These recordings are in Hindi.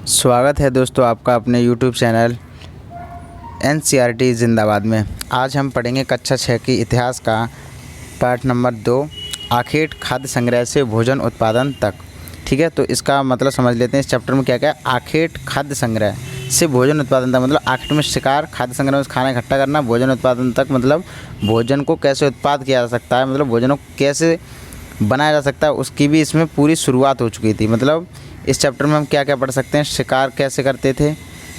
स्वागत है दोस्तों आपका अपने YouTube चैनल NCERT जिंदाबाद में। आज हम पढ़ेंगे कक्षा 6 की इतिहास का पाठ नंबर 2 आखेट खाद्य संग्रह से भोजन उत्पादन तक। ठीक है, तो इसका मतलब समझ लेते हैं इस चैप्टर में क्या क्या है। आखेट खाद्य संग्रह से भोजन उत्पादन तक मतलब आखेट में शिकार, खाद्य संग्रह में खाना इकट्ठा करना, भोजन उत्पादन तक मतलब भोजन को कैसे उत्पाद किया जा सकता है, मतलब भोजन को कैसे बनाया जा सकता है, उसकी भी इसमें पूरी शुरुआत हो चुकी थी। मतलब इस चैप्टर में हम क्या क्या पढ़ सकते हैं। शिकार कैसे करते थे,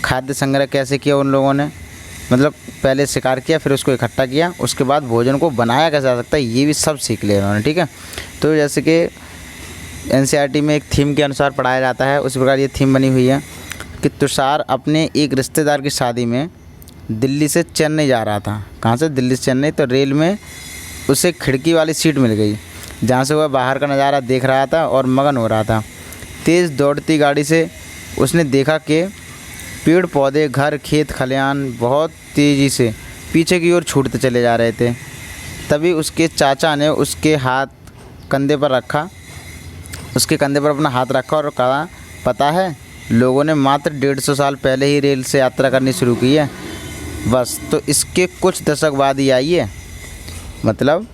खाद्य संग्रह कैसे किया उन लोगों ने, मतलब पहले शिकार किया फिर उसको इकट्ठा किया, उसके बाद भोजन को बनाया कैसे जा सकता है, ये भी सब सीख लिया उन्होंने। ठीक है, तो जैसे कि NCERT में एक थीम के अनुसार पढ़ाया जाता है, उसी प्रकार ये थीम बनी हुई है कि तुषार अपने एक रिश्तेदार की शादी में दिल्ली से चेन्नई जा रहा था। कहाँ से? दिल्ली से चेन्नई। तो रेल में उसे खिड़की वाली सीट मिल गई, जहाँ से वह बाहर का नज़ारा देख रहा था और मगन हो रहा था। तेज़ दौड़ती गाड़ी से उसने देखा कि पेड़ पौधे, घर, खेत खलिहान बहुत तेज़ी से पीछे की ओर छूटते चले जा रहे थे। तभी उसके चाचा ने उसके कंधे पर अपना हाथ रखा और कहा, पता है, लोगों ने मात्र 150 साल पहले ही रेल से यात्रा करनी शुरू की है, बस तो इसके कुछ दशक बाद ही आई है। मतलब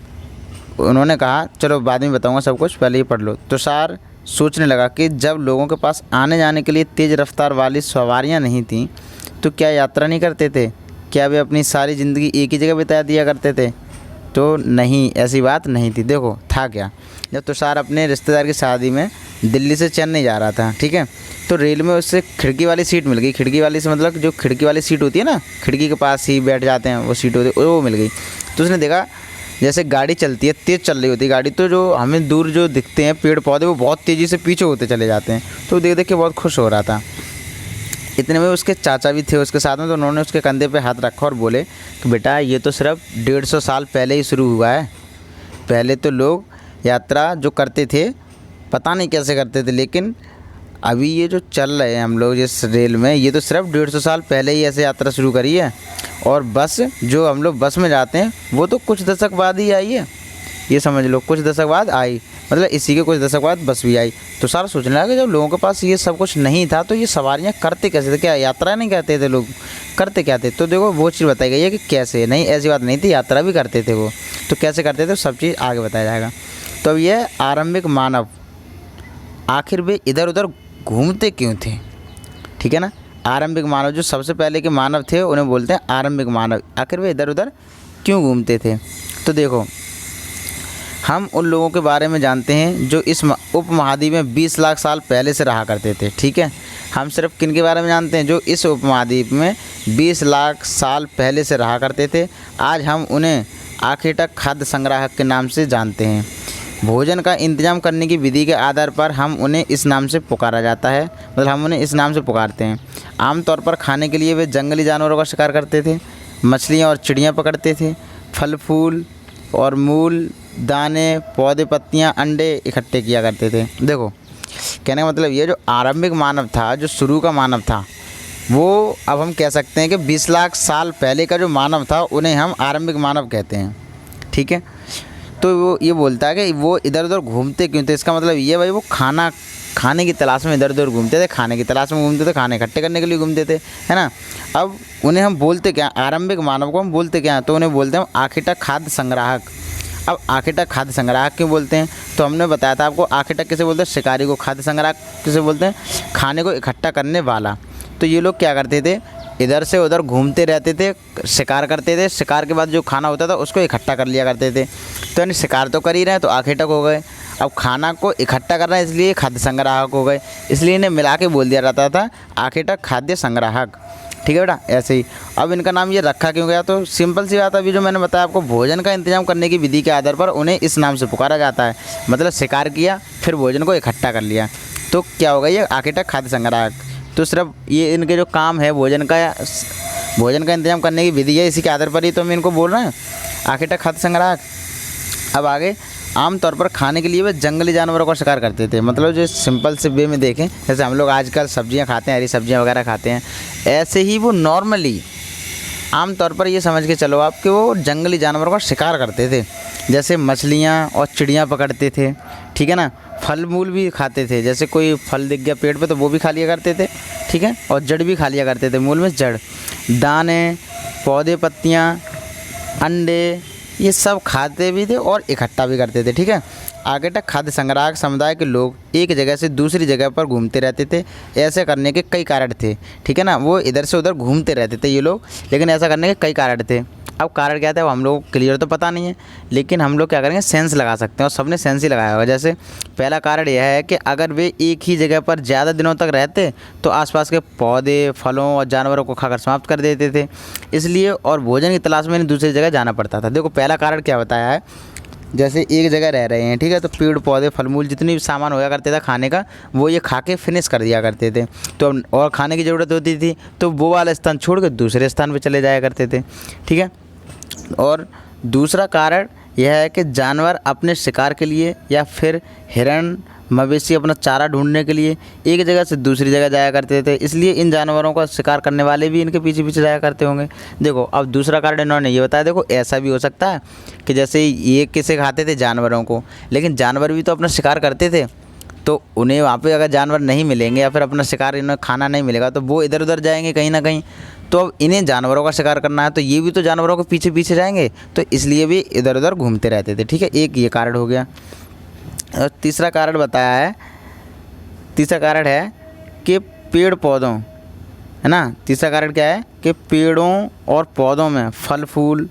उन्होंने कहा, चलो बाद में बताऊंगा सब कुछ, पहले ही पढ़ लो। तुषार सोचने लगा कि जब लोगों के पास आने जाने के लिए तेज़ रफ्तार वाली सवारियां नहीं थीं तो क्या यात्रा नहीं करते थे? क्या वे अपनी सारी ज़िंदगी एक ही जगह बिता दिया करते थे? तो नहीं, ऐसी बात नहीं थी। देखो था क्या, जब तुषार अपने रिश्तेदार की शादी में दिल्ली से चेन्नई जा रहा था, ठीक है, तो रेल में उससे खिड़की वाली सीट मिल गई। खिड़की वाली से मतलब जो खिड़की वाली सीट होती है ना, खिड़की के पास ही बैठ जाते हैं, वो सीट होती है, वो मिल गई। तो उसने देखा जैसे गाड़ी चलती है, तेज़ चल रही होती है गाड़ी, तो जो हमें दूर जो दिखते हैं पेड़ पौधे वो बहुत तेज़ी से पीछे होते चले जाते हैं। तो देख देख के बहुत खुश हो रहा था। इतने में उसके चाचा भी थे उसके साथ में, तो उन्होंने उसके कंधे पे हाथ रखा और बोले कि बेटा ये तो सिर्फ 150 साल पहले ही शुरू हुआ है। पहले तो लोग यात्रा जो करते थे पता नहीं कैसे करते थे, लेकिन अभी ये जो चल रहे हैं हम लोग जिस रेल में, ये तो सिर्फ 150 साल पहले ही ऐसे यात्रा शुरू करी है। और बस जो हम लोग बस में जाते हैं वो तो कुछ दशक बाद ही आई है, ये समझ लो, कुछ दशक बाद आई, मतलब इसी के कुछ दशक बाद बस भी आई। तो सारा सोचने लगा कि जब लोगों के पास ये सब कुछ नहीं था तो ये सवारियाँ करते कैसे थे, क्या यात्रा नहीं करते थे लोग, करते क्या थे? तो देखो वो चीज़ बताई गई है कि कैसे, नहीं ऐसी बात नहीं थी, यात्रा भी करते थे वो। तो कैसे करते थे सब चीज़ आगे बताया जाएगा। तो अब ये आरंभिक मानव, आखिर वे इधर उधर घूमते क्यों थे? ठीक है ना, आरंभिक मानव जो सबसे पहले के मानव थे उन्हें बोलते हैं आरंभिक मानव। आखिर वे इधर उधर क्यों घूमते थे? तो देखो हम उन लोगों के बारे में जानते हैं जो इस उपमहाद्वीप में 20 लाख साल पहले से रहा करते थे। ठीक है, हम सिर्फ किन के बारे में जानते हैं? जो इस उपमहाद्वीप में 20 लाख साल पहले से रहा करते थे। आज हम उन्हें आखेटक खाद्य संग्राहक के नाम से जानते हैं। भोजन का इंतजाम करने की विधि के आधार पर हम उन्हें इस नाम से पुकारा जाता है, मतलब हम उन्हें इस नाम से पुकारते हैं। आमतौर पर खाने के लिए वे जंगली जानवरों का शिकार करते थे, मछलियाँ और चिड़ियाँ पकड़ते थे, फल फूल और मूल, दाने, पौधे, पत्तियाँ, अंडे इकट्ठे किया करते थे। देखो कहने का मतलब ये जो आरंभिक मानव था, जो शुरू का मानव था, वो अब हम कह सकते हैं कि 20 लाख साल पहले का जो मानव था उन्हें हम आरंभिक मानव कहते हैं। ठीक है, तो वो ये बोलता है कि वो इधर उधर घूमते क्यों थे। इसका मतलब ये भाई वो खाने की तलाश में इधर उधर घूमते थे, खाने की तलाश में घूमते थे, खाने इकट्ठे करने के लिए घूमते थे, है ना। अब उन्हें हम बोलते क्या, आरंभिक मानव को हम बोलते क्या, तो उन्हें बोलते हैं आखेटक खाद्य संग्राहक। अब आखेटक खाद्य संग्राहक क्यों बोलते हैं? तो हमने बताया था आपको, आखेटक किसे बोलते हैं? शिकारी को। खाद्य संग्राहक किसे बोलते हैं? खाने को इकट्ठा करने वाला। तो ये लोग क्या करते थे, इधर से उधर घूमते रहते थे, शिकार करते थे, शिकार के बाद जो खाना होता था उसको इकट्ठा कर लिया करते थे। तो यानी शिकार तो कर ही रहे हैं तो आखेटक हो गए, अब खाना को इकट्ठा करना है इसलिए खाद्य संग्राहक हो गए, इसलिए इन्हें मिला के बोल दिया जाता था आखेटक खाद्य संग्राहक। ठीक है बेटा, ऐसे ही। अब इनका नाम ये रखा क्यों गया? तो सिंपल सी बात, अभी जो मैंने बताया आपको, भोजन का इंतजाम करने की विधि के आधार पर उन्हें इस नाम से पुकारा जाता है। मतलब शिकार किया फिर भोजन को इकट्ठा कर लिया, तो क्या होगा ये आखेटक खाद्य संग्राहक। तो सिर्फ ये इनके जो काम है भोजन का इंतजाम करने की विधि है, इसी के आधार पर ही तो हम इनको बोल रहे हैं आखेटक खाद्य संग्राहक। अब आगे, आमतौर पर खाने के लिए वे जंगली जानवरों का शिकार करते थे। मतलब जो सिंपल से वे में देखें, जैसे हम लोग आजकल सब्जियां खाते हैं, हरी सब्जियां वगैरह खाते हैं, ऐसे ही वो नॉर्मली आमतौर पर ये समझ के चलो आप कि वो जंगली जानवरों का शिकार करते थे। जैसे मछलियाँ और चिड़ियाँ पकड़ते थे, ठीक है ना। फल मूल भी खाते थे, जैसे कोई फल दिख गया पेड़ पे तो वो भी खा लिया करते थे, ठीक है, और जड़ भी खा लिया करते थे। मूल में जड़, दाने, पौधे, पत्तियाँ, अंडे, ये सब खाते भी थे और इकट्ठा भी करते थे। ठीक है, आगे तक खाद्य संग्राहक समुदाय के लोग एक जगह से दूसरी जगह पर घूमते रहते थे। ऐसे करने के कई कारण थे। ठीक है ना, वो इधर से उधर घूमते रहते थे ये लोग, लेकिन ऐसा करने के कई कारण थे। अब कारण क्या था वो हम लोग क्लियर तो पता नहीं है, लेकिन हम लोग क्या करेंगे, सेंस लगा सकते हैं, और सबने सेंस ही लगाया होगा। जैसे पहला कारण यह है कि अगर वे एक ही जगह पर ज़्यादा दिनों तक रहते तो आसपास के पौधे, फलों और जानवरों को खाकर समाप्त कर देते थे, इसलिए और भोजन की तलाश में इन्हें दूसरी जगह जाना पड़ता था। देखो पहला कारण क्या बताया है, जैसे एक जगह रह रहे हैं, ठीक है, तो पेड़ पौधे, फल मूल जितनी भी सामान होया करते था खाने का, वो ये खा के फिनिश कर दिया करते थे। तो और खाने की ज़रूरत होती थी तो वो वाला स्थान छोड़ के दूसरे स्थान पर चले जाया करते थे। ठीक है, और दूसरा कारण यह है कि जानवर अपने शिकार के लिए या फिर हिरण, मवेशी अपना चारा ढूंढने के लिए एक जगह से दूसरी जगह जाया करते थे, इसलिए इन जानवरों का शिकार करने वाले भी इनके पीछे पीछे जाया करते होंगे। देखो अब दूसरा कारण इन्होंने ये बताया, देखो ऐसा भी हो सकता है कि जैसे ये किसे खाते थे, जानवरों को, लेकिन जानवर भी तो अपना शिकार करते थे, तो उन्हें वहाँ पे अगर जानवर नहीं मिलेंगे या फिर अपना शिकार इन्हें खाना नहीं मिलेगा तो वो इधर उधर जाएंगे कहीं ना कहीं। तो अब इन्हें जानवरों का शिकार करना है तो ये भी तो जानवरों के पीछे पीछे जाएंगे, तो इसलिए भी इधर उधर घूमते रहते थे। ठीक है, एक ये कारण हो गया। और तीसरा कारण बताया है, तीसरा कारण है कि पेड़ पौधों, है ना, तीसरा कारण क्या है कि पेड़ों और पौधों में फल फूल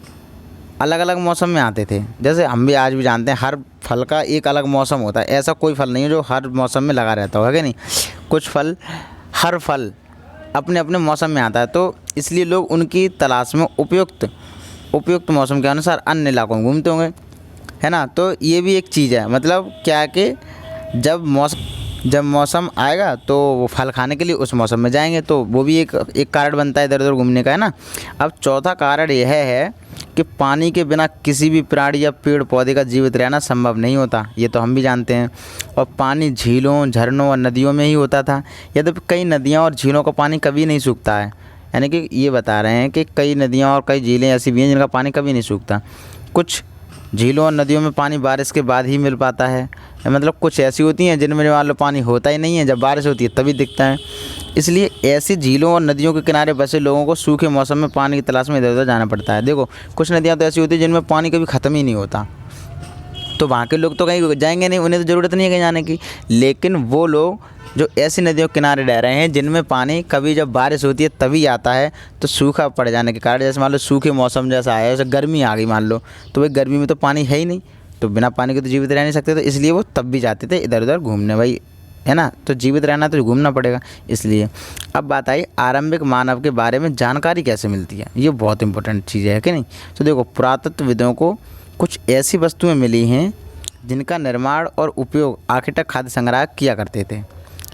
अलग अलग मौसम में आते थे। जैसे हम भी आज भी जानते हैं हर फल का एक अलग मौसम होता है, ऐसा कोई फल नहीं है जो हर मौसम में लगा रहता होगा कि नहीं, कुछ फल, हर फल अपने अपने मौसम में आता है, तो इसलिए लोग उनकी तलाश में उपयुक्त मौसम के अनुसार अन्य इलाकों में घूमते होंगे, है ना। तो ये भी एक चीज़ है, मतलब क्या कि जब मौसम आएगा तो वो फल खाने के लिए उस मौसम में जाएंगे, तो वो भी एक कारण बनता है इधर उधर घूमने का, है ना। अब चौथा कारण यह है कि पानी के बिना किसी भी प्राणी या पेड़ पौधे का जीवित रहना संभव नहीं होता, ये तो हम भी जानते हैं। और पानी झीलों, झरनों और नदियों में ही होता था। यद्यपि कई नदियाँ और झीलों का पानी कभी नहीं सूखता है, यानी कि ये बता रहे हैं कि कई नदियाँ और कई झीलें ऐसी भी हैं जिनका पानी कभी नहीं सूखता। कुछ झीलों और नदियों में पानी बारिश के बाद ही मिल पाता है, मतलब कुछ ऐसी होती हैं जिनमें मान लो पानी होता ही नहीं है, जब बारिश होती है तभी दिखता है। इसलिए ऐसी झीलों और नदियों के किनारे बसे लोगों को सूखे मौसम में पानी की तलाश में इधर उधर जाना पड़ता है। देखो कुछ नदियाँ तो ऐसी होती हैं जिनमें पानी कभी ख़त्म ही नहीं होता, तो वहाँ के लोग तो कहीं जाएंगे नहीं, उन्हें तो ज़रूरत नहीं है कहीं जाने की। लेकिन वो लोग जो ऐसी नदियों के किनारे रह रहे हैं जिनमें पानी कभी जब बारिश होती है तभी आता है, तो सूखा पड़ जाने के कारण, जैसे मान लो सूखे मौसम जैसा आया, जैसे गर्मी आ गई मान लो, तो भाई गर्मी में तो पानी है ही नहीं, तो बिना पानी के तो जीवित रह नहीं सकते, तो इसलिए वो तब भी जाते थे इधर उधर घूमने, भाई, है ना। तो जीवित रहना तो घूमना पड़ेगा, इसलिए। अब बात आई आरंभिक मानव के बारे में जानकारी कैसे मिलती है, ये बहुत इंपॉर्टेंट चीज़ है कि नहीं। तो देखो पुरातत्वविदों को कुछ ऐसी वस्तुएं मिली हैं जिनका निर्माण और उपयोग आखिर तक खाद्य संग्राहक किया करते थे।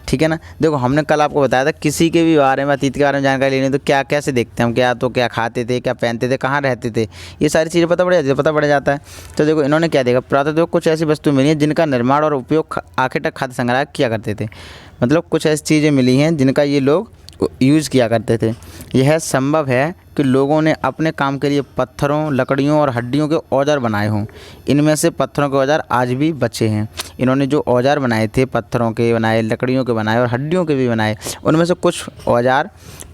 ठीक है ना, देखो हमने कल आपको बताया था किसी के भी बारे में, अतीत के बारे में जानकारी लेनी तो क्या कैसे देखते हैं हम, क्या खाते थे, क्या पहनते थे, कहाँ रहते थे, ये सारी चीज़ें पता पड़ जाता है। तो देखो इन्होंने क्या देखा, पुरातत्व कुछ ऐसी वस्तु मिली हैं जिनका निर्माण और उपयोग आखिर तक खाद्य संग्राहक किया करते थे, मतलब कुछ ऐसी चीज़ें मिली हैं जिनका ये लोग यूज़ किया करते थे। यह संभव है कि लोगों ने अपने काम के लिए पत्थरों, लकड़ियों और हड्डियों के औजार बनाए हों। इनमें से पत्थरों के औजार आज भी बचे हैं। इन्होंने जो औजार बनाए थे, पत्थरों के बनाए, लकड़ियों के बनाए और हड्डियों के भी बनाए, उनमें से कुछ औजार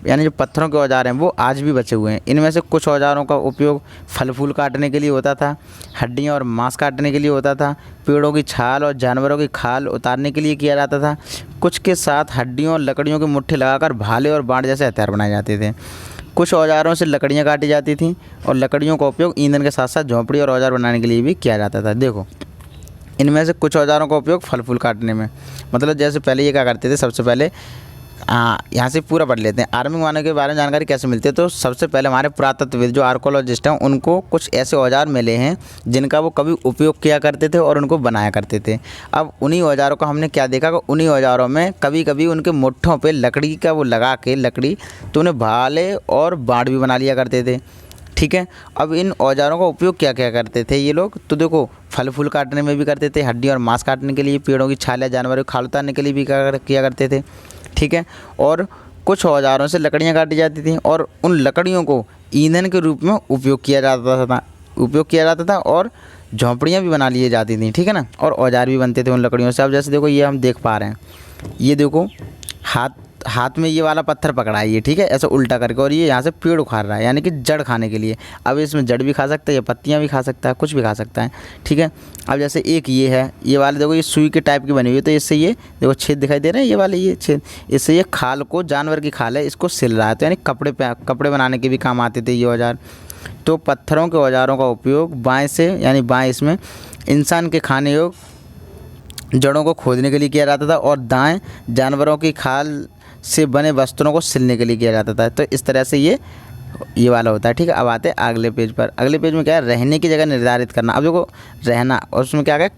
यानी जो पत्थरों के औजार हैं वो आज भी बचे हुए हैं। इनमें से कुछ औजारों का उपयोग फल फूल काटने के लिए होता था, हड्डियाँ और मांस काटने के लिए होता था, पेड़ों की छाल और जानवरों की खाल उतारने के लिए किया जाता था। कुछ के साथ हड्डियों और लकड़ियों के मुट्ठे लगाकर भाले और बाण जैसे हथियार बनाए जाते थे। कुछ औजारों से लकड़ियाँ काटी जाती थीं और लकड़ियों का उपयोग ईंधन के साथ साथ झोंपड़ी और औजार बनाने के लिए भी किया जाता था। देखो इनमें से कुछ औजारों का उपयोग फल फूल काटने में, मतलब जैसे पहले ये क्या करते थे, सबसे पहले यहाँ से पूरा पढ़ लेते हैं। आरंभिक मानव के बारे में जानकारी कैसे मिलती है, तो सबसे पहले हमारे पुरातत्वविद जो आर्कोलॉजिस्ट हैं उनको कुछ ऐसे औजार मिले हैं जिनका वो कभी उपयोग किया करते थे और उनको बनाया करते थे। अब उन्हीं औजारों का हमने क्या देखा कि उन्हीं औजारों में कभी कभी उनके मुट्ठों पे लकड़ी का वो लगा के लकड़ी, तो उन्हें भाले और बाण भी बना लिया करते थे। ठीक है, अब इन औजारों का उपयोग क्या क्या करते थे ये लोग, तो देखो फल फूल काटने में भी करते थे, हड्डी और मांस काटने के लिए, पेड़ों की छाल या जानवरों की खाल उतारने के लिए भी किया करते थे। ठीक है, और कुछ औजारों से लकड़ियाँ काटी जाती थी और उन लकड़ियों को ईंधन के रूप में उपयोग किया जाता था और झोंपड़ियाँ भी बना लिए जाती थी। ठीक है ना, और औजार भी बनते थे उन लकड़ियों से। अब जैसे देखो ये हम देख पा रहे हैं, ये देखो हाथ में ये वाला पत्थर पकड़ा है ये, ठीक है, ऐसा उल्टा करके, और ये यहाँ से पेड़ उखाड़ रहा है, यानी कि जड़ खाने के लिए। अब इसमें जड़ भी खा सकता है, ये पत्तियाँ भी खा सकता है, कुछ भी खा सकता है, ठीक है। अब जैसे एक ये है, ये वाले देखो ये सुई के टाइप की बनी हुई है, तो इससे ये देखो छेद दिखाई दे रहे हैं, ये वाले ये छेद, इससे ये खाल को, जानवर की खाल है, इसको सिल रहा है। तो यानी कपड़े बनाने के भी काम आते थे ये औजार। तो पत्थरों के औजारों का उपयोग बाएँ से, यानी बाएँ इसमें इंसान के खाने योग जड़ों को खोदने के लिए किया जाता था, और दाएं जानवरों की खाल से बने वस्त्रों को सिलने के लिए किया जाता था। तो इस तरह से ये वाला होता है, ठीक है। अब आते हैं अगले पेज पर। अगले पेज में क्या है, रहने की जगह निर्धारित करना। अब देखो रहना, और उसमें क्या गया,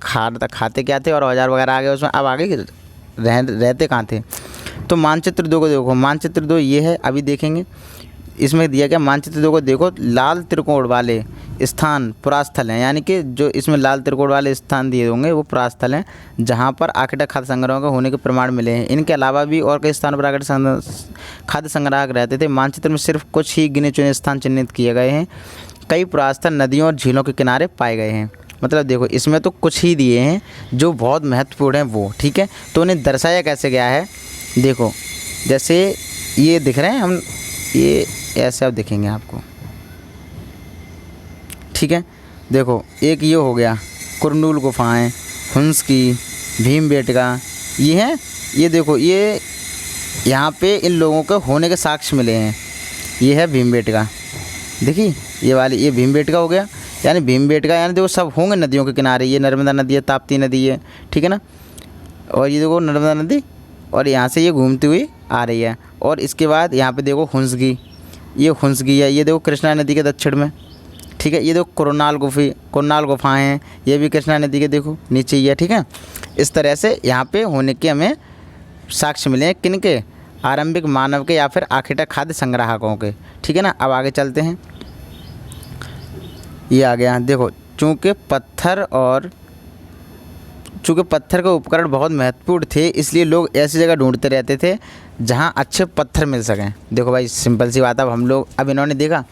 खाते क्या थे और औजार वगैरह आ गए उसमें। अब आगे रहते कहाँ थे, तो मानचित्र 2 को देखो। मानचित्र 2 ये है, अभी देखेंगे इसमें दिया गया। मानचित्र 2 को देखो, लाल त्रिकोण वाले स्थान पुरास्थल हैं, यानी कि जो इसमें लाल त्रिकोण वाले स्थान दिए होंगे वो पुरास्थल हैं, जहाँ पर आखिरकार खाद्य संग्रहों के होने के प्रमाण मिले हैं। इनके अलावा भी और कई स्थानों पर आखिरकार खाद्य संग्राहक रहते थे। मानचित्र में सिर्फ कुछ ही गिने चुने स्थान चिन्हित किए गए हैं। कई पुरास्थल नदियों और झीलों के किनारे पाए गए हैं। मतलब देखो इसमें तो कुछ ही दिए हैं जो बहुत महत्वपूर्ण हैं वो, ठीक है। तो उन्हें दर्शाया कैसे गया है, देखो जैसे ये दिख रहे हैं, हम ये ऐसे अब दिखेंगे आपको, ठीक है। देखो एक ये हो गया कुरनूल गुफाएं, हुंस की, भीमबेटका, ये हैं। ये देखो ये यहाँ पे इन लोगों के होने के साक्ष्य मिले हैं। ये है भीमबेटका, देखिए ये वाली, ये भीमबेटका हो गया। यानी भीमबेटका यानी देखो सब होंगे नदियों के किनारे। ये नर्मदा नदी है, ताप्ती नदी है, ठीक है ना। और ये देखो नर्मदा नदी, और यहाँ से ये घूमती हुई आ रही है। और इसके बाद यहाँ पे देखो हुंसगी, ये हुंसगी है, ये देखो कृष्णा नदी के दक्षिण में, ठीक है। ये देखो कुरनाल गुफाएँ हैं, ये भी कृष्णा नदी के देखो नीचे ही है, ठीक है। इस तरह से यहाँ पे होने के हमें साक्ष्य मिले हैं, किनके, आरंभिक मानव के या फिर आखिरकार खाद्य संग्राहकों के, ठीक है ना। अब आगे चलते हैं, ये आ गया देखो, चूँकि पत्थर के उपकरण बहुत महत्वपूर्ण थे, इसलिए लोग ऐसी जगह ढूंढते रहते थे जहां अच्छे पत्थर मिल सकें। देखो भाई सिंपल सी बात है, अब इन्होंने देखा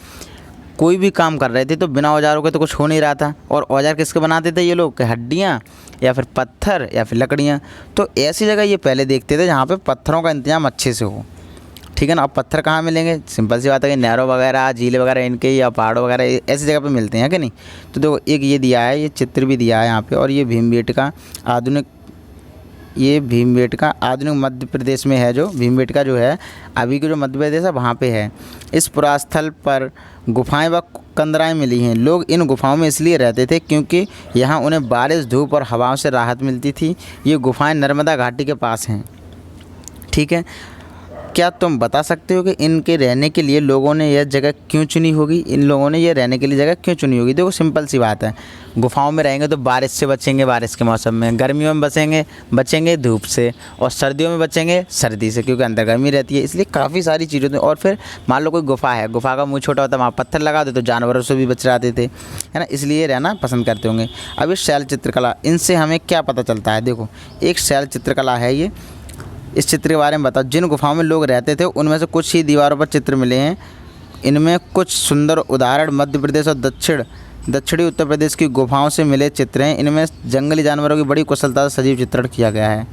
कोई भी काम कर रहे थे तो बिना औजारों के तो कुछ हो नहीं रहा था। और औजार किसके बनाते थे ये लोग, कि हड्डियाँ या फिर पत्थर या फिर लकड़ियाँ। तो ऐसी जगह ये पहले देखते थे जहाँ पे पत्थरों का इंतजाम अच्छे से हो, ठीक है ना। अब पत्थर कहाँ मिलेंगे, सिंपल सी बात है कि नहरों वगैरह, झीलें वगैरह इनके, या पहाड़ों वगैरह ऐसी जगह पे मिलते हैं कि नहीं। तो देखो एक ये दिया है, ये चित्र भी दिया है यहाँ पे। और ये भीमबेटका आधुनिक मध्य प्रदेश में है। जो भीमबेटका जो है अभी के जो मध्य प्रदेश है वहाँ पे है। इस पुरास्थल पर गुफाएं व कंदराएं मिली हैं। लोग इन गुफाओं में इसलिए रहते थे क्योंकि यहाँ उन्हें बारिश, धूप और हवाओं से राहत मिलती थी। ये गुफाएं नर्मदा घाटी के पास हैं, ठीक है। क्या तुम बता सकते हो कि इनके रहने के लिए लोगों ने यह जगह क्यों चुनी होगी, इन लोगों ने ये रहने के लिए जगह क्यों चुनी होगी। देखो सिंपल सी बात है, गुफाओं में रहेंगे तो बारिश से बचेंगे, बारिश के मौसम में, गर्मियों में बचेंगे धूप से, और सर्दियों में बचेंगे सर्दी से, क्योंकि अंदर गर्मी रहती है। इसलिए काफ़ी सारी चीज़ें होती हैं। और फिर मान लो कोई गुफा है, गुफा का मुँह छोटा होता है, वहाँ पत्थर लगा दो तो जानवरों से भी बच जाते थे, है ना, इसलिए रहना पसंद करते होंगे। अब इस शैल चित्रकला, इनसे हमें क्या पता चलता है। देखो एक शैल चित्रकला है ये, इस चित्र के बारे में बताओ। जिन गुफाओं में लोग रहते थे उनमें से कुछ ही दीवारों पर चित्र मिले हैं। इनमें कुछ सुंदर उदाहरण मध्य प्रदेश और दक्षिणी उत्तर प्रदेश की गुफाओं से मिले चित्र हैं। इनमें जंगली जानवरों की बड़ी कुशलता से सजीव चित्रण किया गया है।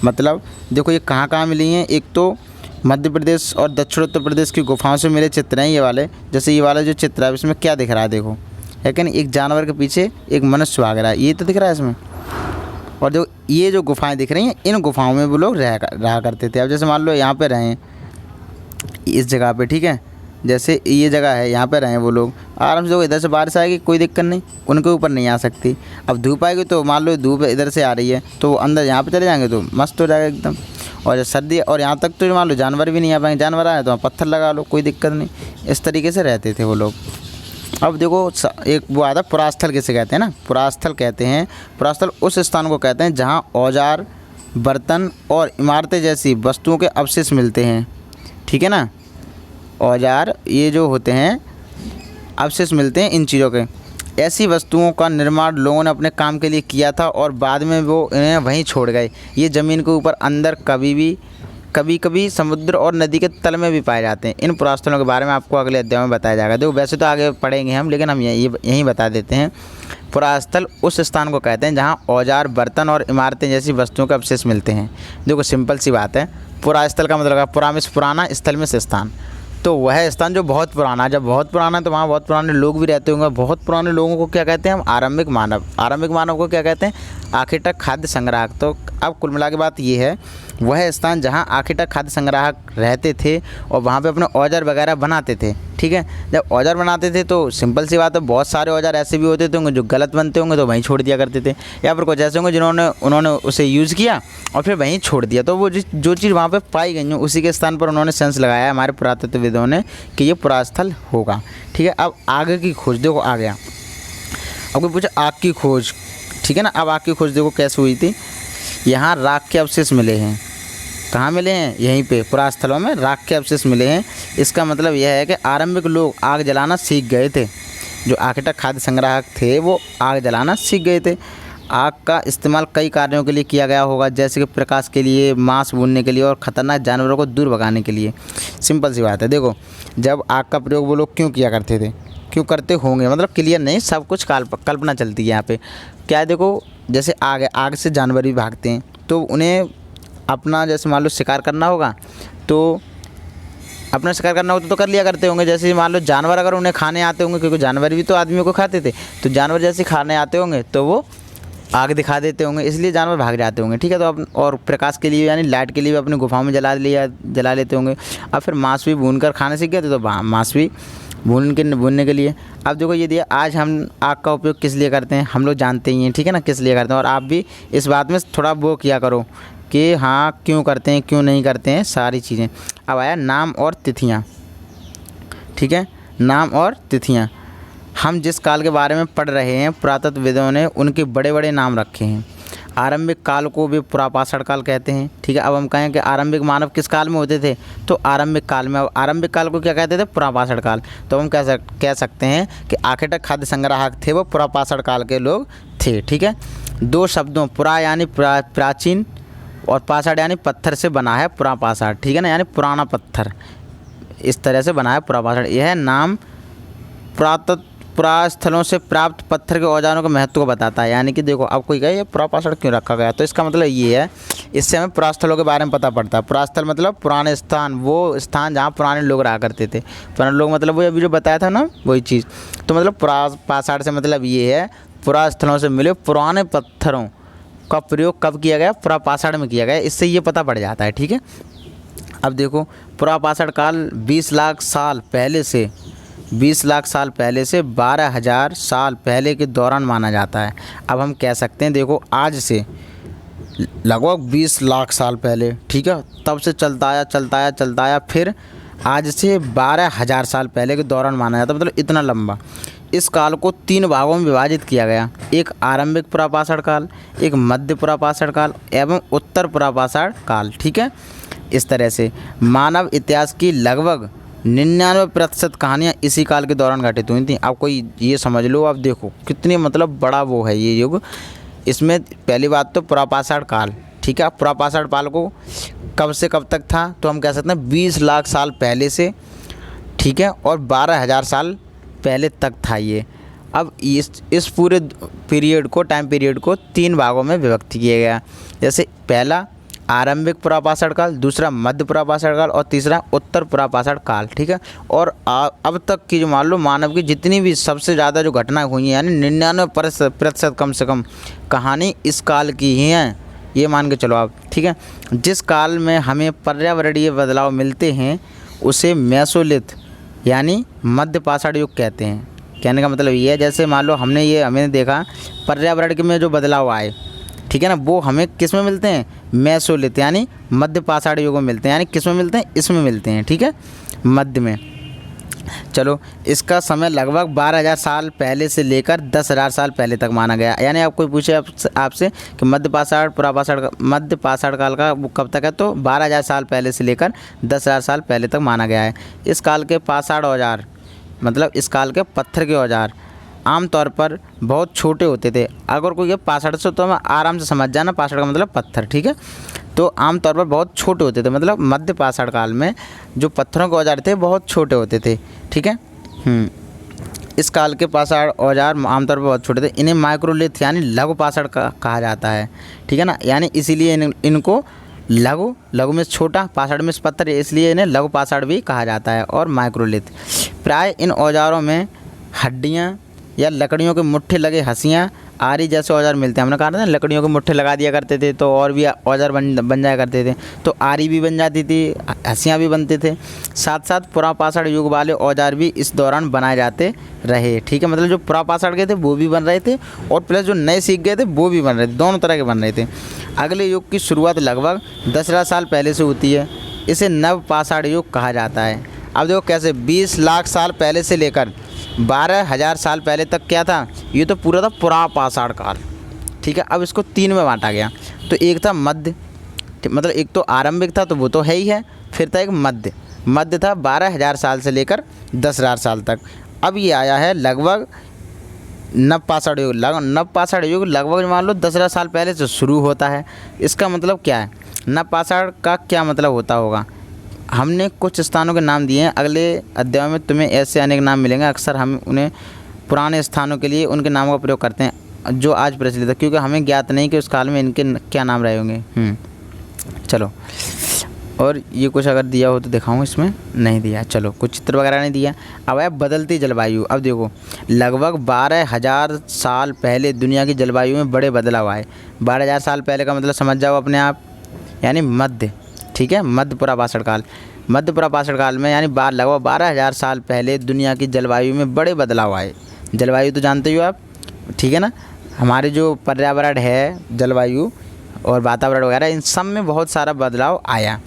मतलब देखो ये कहाँ कहाँ मिली हैं, एक तो मध्य प्रदेश और दक्षिण उत्तर प्रदेश की गुफाओं से मिले चित्र हैं ये वाले। जैसे ये वाला जो चित्र है इसमें क्या दिख रहा है, देखो है कि नहीं, एक जानवर के पीछे एक मनुष्य भाग रहा है, ये तो दिख रहा है इसमें। और जो ये जो गुफाएं दिख रही हैं, इन गुफाओं में वो लोग रहा करते थे। अब जैसे मान लो यहाँ पे रहें इस जगह पे, ठीक है, जैसे ये जगह है यहाँ पे रहें वो लोग आराम से। इधर से बारिश आएगी कोई दिक्कत नहीं, उनके ऊपर नहीं आ सकती। अब धूप आएगी तो मान लो धूप इधर से आ रही है तो वो अंदर यहाँ पे चले जाएंगे तो मस्त हो जाएगा एकदम। और सर्दी और यहाँ तक तो मान लो जानवर भी नहीं आ पाएंगे, जानवर आए तो पत्थर लगा लो कोई दिक्कत नहीं। इस तरीके से रहते थे वो लोग। अब देखो एक वो आता है पुरास्थल किसे कहते हैं ना, पुरास्थल कहते हैं, पुरास्थल उस स्थान को कहते हैं जहाँ औजार, बर्तन और इमारतें जैसी वस्तुओं के अवशेष मिलते हैं, ठीक है ना। औजार ये जो होते हैं अवशेष मिलते हैं इन चीज़ों के। ऐसी वस्तुओं का निर्माण लोगों ने अपने काम के लिए किया था और बाद में वो इन्हें वहीं छोड़ गए। ये ज़मीन के ऊपर अंदर कभी कभी समुद्र और नदी के तल में भी पाए जाते हैं। इन पुरास्थलों के बारे में आपको अगले अध्याय में बताया जाएगा। देखो वैसे तो आगे पढ़ेंगे हम, लेकिन हम यहीं बता देते हैं। पुरास्थल उस स्थान को कहते हैं जहां औजार, बर्तन और इमारतें जैसी वस्तुओं के अवशेष मिलते हैं। देखो सिंपल सी बात है, पुरा स्थल का मतलब है पुरा में से पुराना, स्थल में से स्थान। तो वह स्थान जो बहुत पुराना है, जब बहुत पुराना है तो वहाँ बहुत पुराने लोग भी रहते होंगे। बहुत पुराने लोगों को क्या कहते हैं हम? आरंभिक मानव। आरंभिक मानव को क्या कहते हैं? आखिर तक खाद्य संग्राहक। तो अब कुल मिला के बात ये है, वह स्थान जहाँ आखिर तक खाद्य संग्राहक रहते थे और वहाँ पे अपने औजार वगैरह बनाते थे, ठीक है। जब औजार बनाते थे तो सिंपल सी बात है, बहुत सारे औजार ऐसे भी होते होंगे जो गलत बनते होंगे तो वहीं छोड़ दिया करते थे, या फिर कुछ ऐसे होंगे उन्होंने उसे यूज़ किया और फिर वहीं छोड़ दिया। तो वो जो चीज़ वहाँ पे पाई गई हो उसी के स्थान पर उन्होंने सेंस लगाया हमारे पुरातत्वविदों ने कि ये पुरास्थल होगा, ठीक है। अब आगे की खोज देखो, आ गया। अब कोई पूछे आग की खोज, ठीक है ना। अब आग की खोज देखो कैसे हुई थी। यहाँ राख के अवशेष मिले हैं। कहाँ मिले हैं? यहीं पे पुरास्थलों में राख के अवशेष मिले हैं। इसका मतलब यह है कि आरंभिक लोग आग जलाना सीख गए थे। जो आखिर तक खाद्य संग्राहक थे वो आग जलाना सीख गए थे। आग का इस्तेमाल कई कार्यों के लिए किया गया होगा, जैसे कि प्रकाश के लिए, मांस भूनने के लिए और ख़तरनाक जानवरों को दूर भगाने के लिए। सिंपल सी बात है। देखो, जब आग का प्रयोग वो लोग क्यों किया करते थे, क्यों करते होंगे, मतलब क्लियर नहीं, सब कुछ कल्पना चलती है यहाँ पे। क्या है, देखो जैसे आग से जानवर भी भागते हैं, तो उन्हें अपना जैसे मान लो शिकार करना होगा तो अपना शिकार करना होता तो कर लिया करते होंगे। जैसे मान लो जानवर अगर उन्हें खाने आते होंगे, क्योंकि जानवर भी तो आदमियों को खाते थे, तो जानवर जैसे खाने आते होंगे तो वो आग दिखा देते होंगे, इसलिए जानवर भाग जाते होंगे, ठीक है। तो अब और प्रकाश के लिए यानी लाइट के लिए भी अपनी गुफाओं में जला लेते होंगे। अब फिर मांस भी भून कर खाने सीख गए थे, तो मांस भी भूनने के लिए। अब देखो ये दिया, आज हम आग का उपयोग किस लिए करते हैं, हम लोग जानते ही हैं, ठीक है ना, किस लिए करते हैं। और आप भी इस बात में थोड़ा वो किया करो कि हाँ क्यों करते हैं, क्यों नहीं करते हैं, सारी चीज़ें। अब आया नाम और तिथियाँ, ठीक है। नाम और तिथियाँ, हम जिस काल के बारे में पढ़ रहे हैं पुरातत्वविदों ने उनके बड़े बड़े नाम रखे हैं। आरंभिक काल को भी पुरापाषाण काल कहते हैं, ठीक है। अब हम कहें कि आरंभिक मानव किस काल में होते थे, तो आरंभिक काल में। अब आरंभिक काल को क्या कहते थे? पुरापाषाण काल। तो हम कह सकते हैं कि आखिर तक खाद्य संग्राहक थे वो पुरापाषाण काल के लोग थे, ठीक है। दो शब्दों पुरा यानी प्राचीन और पाषाण यानी पत्थर से बना है पुरापाषाण, ठीक है ना, यानी पुराना पत्थर, इस तरह से बना है पुरापाषाण। यह नाम पुरास्थलों से प्राप्त पत्थर के औजारों के महत्व को बताता है। यानी कि देखो, अब कोई कहे ये पुरापाषाण क्यों रखा गया, तो इसका मतलब ये है, इससे हमें पुरास्थलों के बारे में पता पड़ता है। पुरास्थल मतलब पुराने स्थान, वो स्थान जहाँ पुराने लोग रहा करते थे। पुराने लोग मतलब वो अभी जो बताया था ना, वही चीज़। तो मतलब पुरापाषाण से मतलब ये है, पुरास्थलों से मिले पुराने पत्थरों का प्रयोग कब किया गया? पुरापाषाण में किया गया। इससे ये पता पड़ जाता है, ठीक है। अब देखो, पुरापाषाण काल 20 लाख साल पहले से 12,000 साल पहले के दौरान माना जाता है। अब हम कह सकते हैं, देखो आज से लगभग 20 लाख साल पहले, ठीक है, तब से चलता आया, फिर आज से 12,000 साल पहले के दौरान माना जाता है, मतलब इतना लंबा। इस काल को 3 भागों में विभाजित किया गया, एक आरंभिक पुरापाषाण काल, एक मध्य पुरापाषाण काल एवं उत्तर पुरापाषाण काल, ठीक है। इस तरह से मानव इतिहास की लगभग 99% कहानियाँ इसी काल के दौरान घटित हुई थी। आप कोई ये समझ लो, आप देखो कितनी मतलब बड़ा वो है ये युग। इसमें पहली बात तो पुरापाषाण काल, ठीक है। पुरापाषाण काल को कब से कब तक था, तो हम कह सकते हैं 20 लाख साल पहले से, ठीक है, और 12,000 साल पहले तक था ये। अब इस पूरे टाइम पीरियड को 3 भागों में विभक्त किया गया। जैसे पहला आरंभिक पुरापाषाण काल, दूसरा मध्य पुरापाषाण काल और तीसरा उत्तर पुरापाषाण काल, ठीक है। और अब तक की जो मान लो मानव की जितनी भी सबसे ज़्यादा जो घटनाएं हुई हैं, यानी 99% कम से कम कहानी इस काल की ही हैं, ये मान के चलो आप, ठीक है। जिस काल में हमें पर्यावरणीय बदलाव मिलते हैं उसे मेसोलिथ यानी मध्य पाषाण युग कहते हैं। कहने का मतलब ये है, जैसे मान लो हमने देखा पर्यावरण में जो बदलाव आए, ठीक है ना, वो हमें किस में मिलते हैं? मेसोलिथ यानी मध्य पाषाण युग में मिलते हैं। यानी किस में मिलते हैं? इसमें मिलते हैं, ठीक है, मध्य में। चलो, इसका समय लगभग 12,000 साल पहले से लेकर 10,000 साल पहले तक माना गया। यानी आप कोई पूछे आपसे कि मध्य पाषाण काल का वो कब तक है, तो 12,000 साल पहले से लेकर 10,000 साल पहले तक माना गया है। इस काल के पाषाण औजार मतलब इस काल के पत्थर के औजार आमतौर पर बहुत छोटे होते थे। अगर कोई ये पाषाण से, तो हमें आराम से समझ जाना, पाषाण का मतलब पत्थर, ठीक है। तो आमतौर पर बहुत छोटे होते थे, मतलब मध्य पाषाण काल में जो पत्थरों के औजार थे बहुत छोटे होते थे, ठीक है। इस काल के पाषाण औजार आमतौर पर बहुत छोटे थे। इन्हें माइक्रोलिथ यानी लघु पाषाण कहा जाता है, ठीक है ना। यानी इसीलिए इनको लघु, लघु में छोटा, पाषाण में पत्थर, इसलिए इन्हें लघु पाषाण भी कहा जाता है। और माइक्रोलिथ, प्राय इन औजारों में हड्डियाँ या लकड़ियों के मुट्ठे लगे हंसियाँ, आरी जैसे औजार मिलते हैं। हमने कहा था ना, लकड़ियों के मुट्ठे लगा दिया करते थे तो और भी औजार बन जाया करते थे, तो आरी भी बन जाती थी, हंसियाँ भी बनते थे। साथ साथ पुरापाषाण युग वाले औजार भी इस दौरान बनाए जाते रहे। ठीक है, मतलब जो पुरापाषाण के थे वो भी बन रहे थे और प्लस जो नए सीख गए थे वो भी बन रहे थे, दोनों तरह के बन रहे थे। अगले युग की शुरुआत लगभग 10,000 साल पहले से होती है। इसे नवपाषाण युग कहा जाता है। अब देखो कैसे, 20 लाख साल पहले से लेकर 12,000 साल पहले तक क्या था, ये तो पूरा था पुरापाषाण काल। ठीक है, अब इसको 3 में बांटा गया। तो एक था मध्य, मतलब एक तो आरंभिक था तो वो तो है ही है, फिर था एक मध्य, मध्य था 12,000 साल से लेकर 10,000 साल तक। अब ये आया है लगभग नवपाषाण युग। नवपाषाण युग लगभग मान लो 10,000 साल पहले से शुरू होता है। इसका मतलब क्या है, नवपाषाण का क्या मतलब होता होगा। हमने कुछ स्थानों के नाम दिए हैं, अगले अध्याय में तुम्हें ऐसे अनेक नाम मिलेंगे। अक्सर हम उन्हें पुराने स्थानों के लिए उनके नामों का प्रयोग करते हैं जो आज प्रचलित है, क्योंकि हमें ज्ञात नहीं कि उस काल में इनके क्या नाम रहे होंगे। चलो, और ये कुछ अगर दिया हो तो दिखाऊँ, इसमें नहीं दिया। चलो, कुछ चित्र वगैरह नहीं दिया। अब है बदलती जलवायु। अब देखो, लगभग 12,000 साल पहले दुनिया की जलवायु में बड़े बदलाव आए। 12,000 साल पहले का मतलब समझ जाओ अपने आप, यानी मध्य। ठीक है, मध्य पुरापाषाण काल। मध्य पुरापाषाण काल में यानी लगभग 12,000 साल पहले दुनिया की जलवायु में बड़े बदलाव आए। जलवायु तो जानते ही हो आप, ठीक है ना, हमारे जो पर्यावरण है, जलवायु और वातावरण वगैरह, इन सब में बहुत सारा बदलाव आया।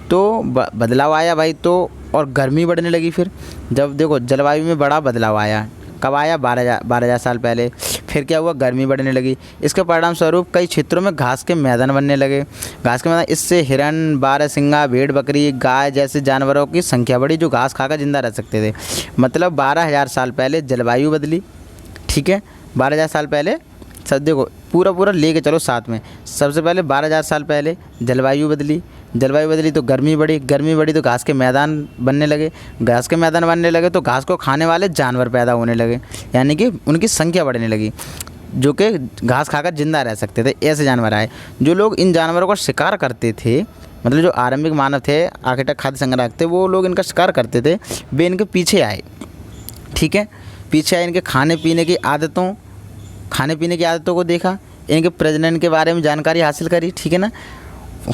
तो बदलाव आया भाई, तो और गर्मी बढ़ने लगी। फिर जब देखो जलवायु में बड़ा बदलाव आया, कब आया, 12,000 साल पहले। फिर क्या हुआ, गर्मी बढ़ने लगी। इसके परिणाम स्वरूप कई क्षेत्रों में घास के मैदान बनने लगे। घास के मैदान, इससे हिरन, बारहसिंगा, भेड़ बकरी, गाय जैसे जानवरों की संख्या बढ़ी जो घास खाकर जिंदा रह सकते थे। मतलब 12,000 साल पहले जलवायु बदली। ठीक है, 12,000 साल पहले सब देखो पूरा लेके चलो साथ में। सबसे पहले 12,000 साल पहले जलवायु बदली, जलवायु बदली तो गर्मी बढ़ी तो घास के मैदान बनने लगे, घास के मैदान बनने लगे तो घास को खाने वाले जानवर पैदा होने लगे, यानी कि उनकी संख्या बढ़ने लगी जो कि घास खाकर जिंदा रह सकते थे। ऐसे जानवर आए। जो लोग इन जानवरों का शिकार करते थे, मतलब जो आरंभिक मानव थे, आखिर खाद्य संग्राहक थे, वो लोग इनका शिकार करते थे, वे इनके पीछे आए। ठीक है, पीछे आए, इनके खाने पीने की आदतों को देखा, इनके प्रजनन के बारे में जानकारी हासिल करी। ठीक है ना,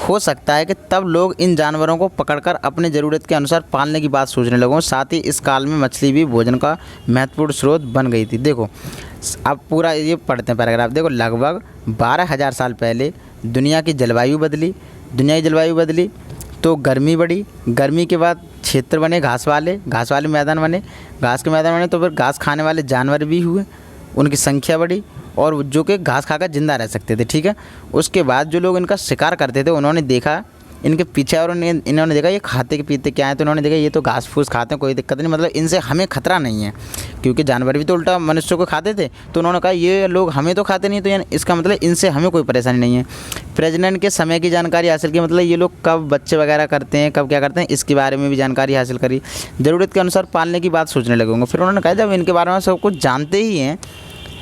हो सकता है कि तब लोग इन जानवरों को पकड़कर अपने ज़रूरत के अनुसार पालने की बात सोचने लगे। साथ ही इस काल में मछली भी भोजन का महत्वपूर्ण स्रोत बन गई थी। देखो, अब पूरा ये पढ़ते हैं पैराग्राफ। देखो, लगभग 12,000 साल पहले दुनिया की जलवायु बदली तो गर्मी बढ़ी। गर्मी के बाद क्षेत्र बने घास वाले मैदान बने। घास के मैदान बने तो फिर घास खाने वाले जानवर भी हुए, उनकी संख्या बढ़ी और जो कि घास खाकर जिंदा रह सकते थे। ठीक है, उसके बाद जो लोग इनका शिकार करते थे उन्होंने देखा इनके पीछे, और इन्होंने देखा ये खाते के पीते क्या है, तो उन्होंने देखा ये तो घास फूस खाते हैं, कोई दिक्कत नहीं, मतलब इनसे हमें खतरा नहीं है, क्योंकि जानवर भी तो उल्टा मनुष्यों को खाते थे। तो उन्होंने कहा ये लोग हमें तो खाते नहीं, तो यानी इसका मतलब इनसे हमें कोई परेशानी नहीं है। प्रजनन के समय की जानकारी हासिल की, मतलब ये लोग कब बच्चे वगैरह करते हैं, कब क्या करते हैं, इसके बारे में भी जानकारी हासिल करी। ज़रूरत के अनुसार पालने की बात सोचने लगे होंगे। फिर उन्होंने कहा जब इनके बारे में सब कुछ जानते ही हैं,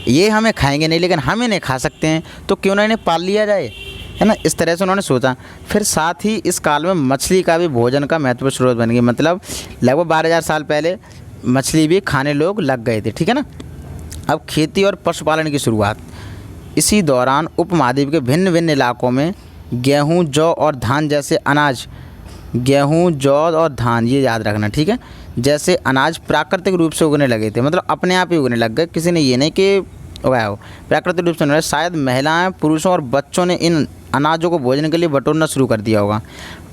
ये हमें खाएंगे नहीं लेकिन हम इन्हें खा सकते हैं, तो क्यों ना इन्हें पाल लिया जाए, है ना। इस तरह से उन्होंने सोचा। फिर साथ ही इस काल में मछली का भी भोजन का महत्वपूर्ण स्रोत बन गई। मतलब लगभग 12,000 साल पहले मछली भी खाने लोग लग गए थे। ठीक है ना। अब खेती और पशुपालन की शुरुआत। इसी दौरान उपमहाद्वीप के भिन्न भिन्न इलाकों में गेहूँ, जौ और धान जैसे अनाज, गेहूँ, जौ और धान, ये याद रखना, ठीक है, जैसे अनाज प्राकृतिक रूप से उगने लगे थे। मतलब अपने आप ही उगने लग गए, किसी ने ये नहीं कि उगाया हो, प्राकृतिक रूप से उन्होंने। शायद महिलाएं, पुरुषों और बच्चों ने इन अनाजों को भोजन के लिए बटोरना शुरू कर दिया होगा।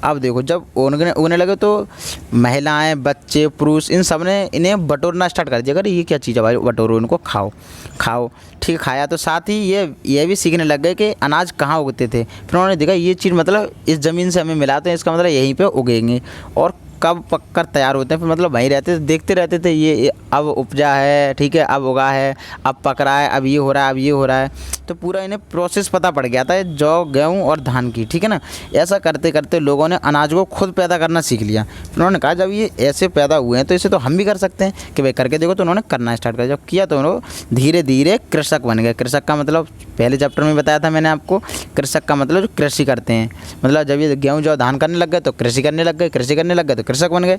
अब देखो, जब उगने लगे तो महिलाएं, बच्चे, पुरुष, इन सब ने इन्हें बटोरना स्टार्ट कर दिया। अगर ये क्या चीज़ है भाई, बटोरो इनको, खाओ। ठीक, खाया तो साथ ही ये भी सीखने लग गए कि अनाज कहाँ उगते थे। फिर उन्होंने देखा ये चीज़ मतलब इस ज़मीन से हमें मिला, तो इसका मतलब यहीं पे उगेंगे, और कब पककर तैयार होते हैं। फिर मतलब वहीं रहते थे, देखते रहते थे, ये अब उपजा है, ठीक है, अब उगा है, अब पक रहा है, अब ये हो रहा है, अब ये हो रहा है। तो पूरा इन्हें प्रोसेस पता पड़ गया था जौ, गेहूँ और धान की, ठीक है ना। ऐसा करते करते लोगों ने अनाज को खुद पैदा करना सीख लिया। फिर उन्होंने कहा जब ये ऐसे पैदा हुए हैं तो इसे तो हम भी कर सकते हैं कि भाई करके देखो। तो उन्होंने करना स्टार्ट किया। जब किया तो उन्होंने धीरे धीरे कृषक बन गए। कृषक का मतलब पहले चैप्टर में बताया था मैंने आपको, कृषक का मतलब जो कृषि करते हैं। मतलब जब ये गेहूँ जौ धान करने लग गए तो कृषि करने लग गए, कृषि करने लग गए तो कृषक बन गए,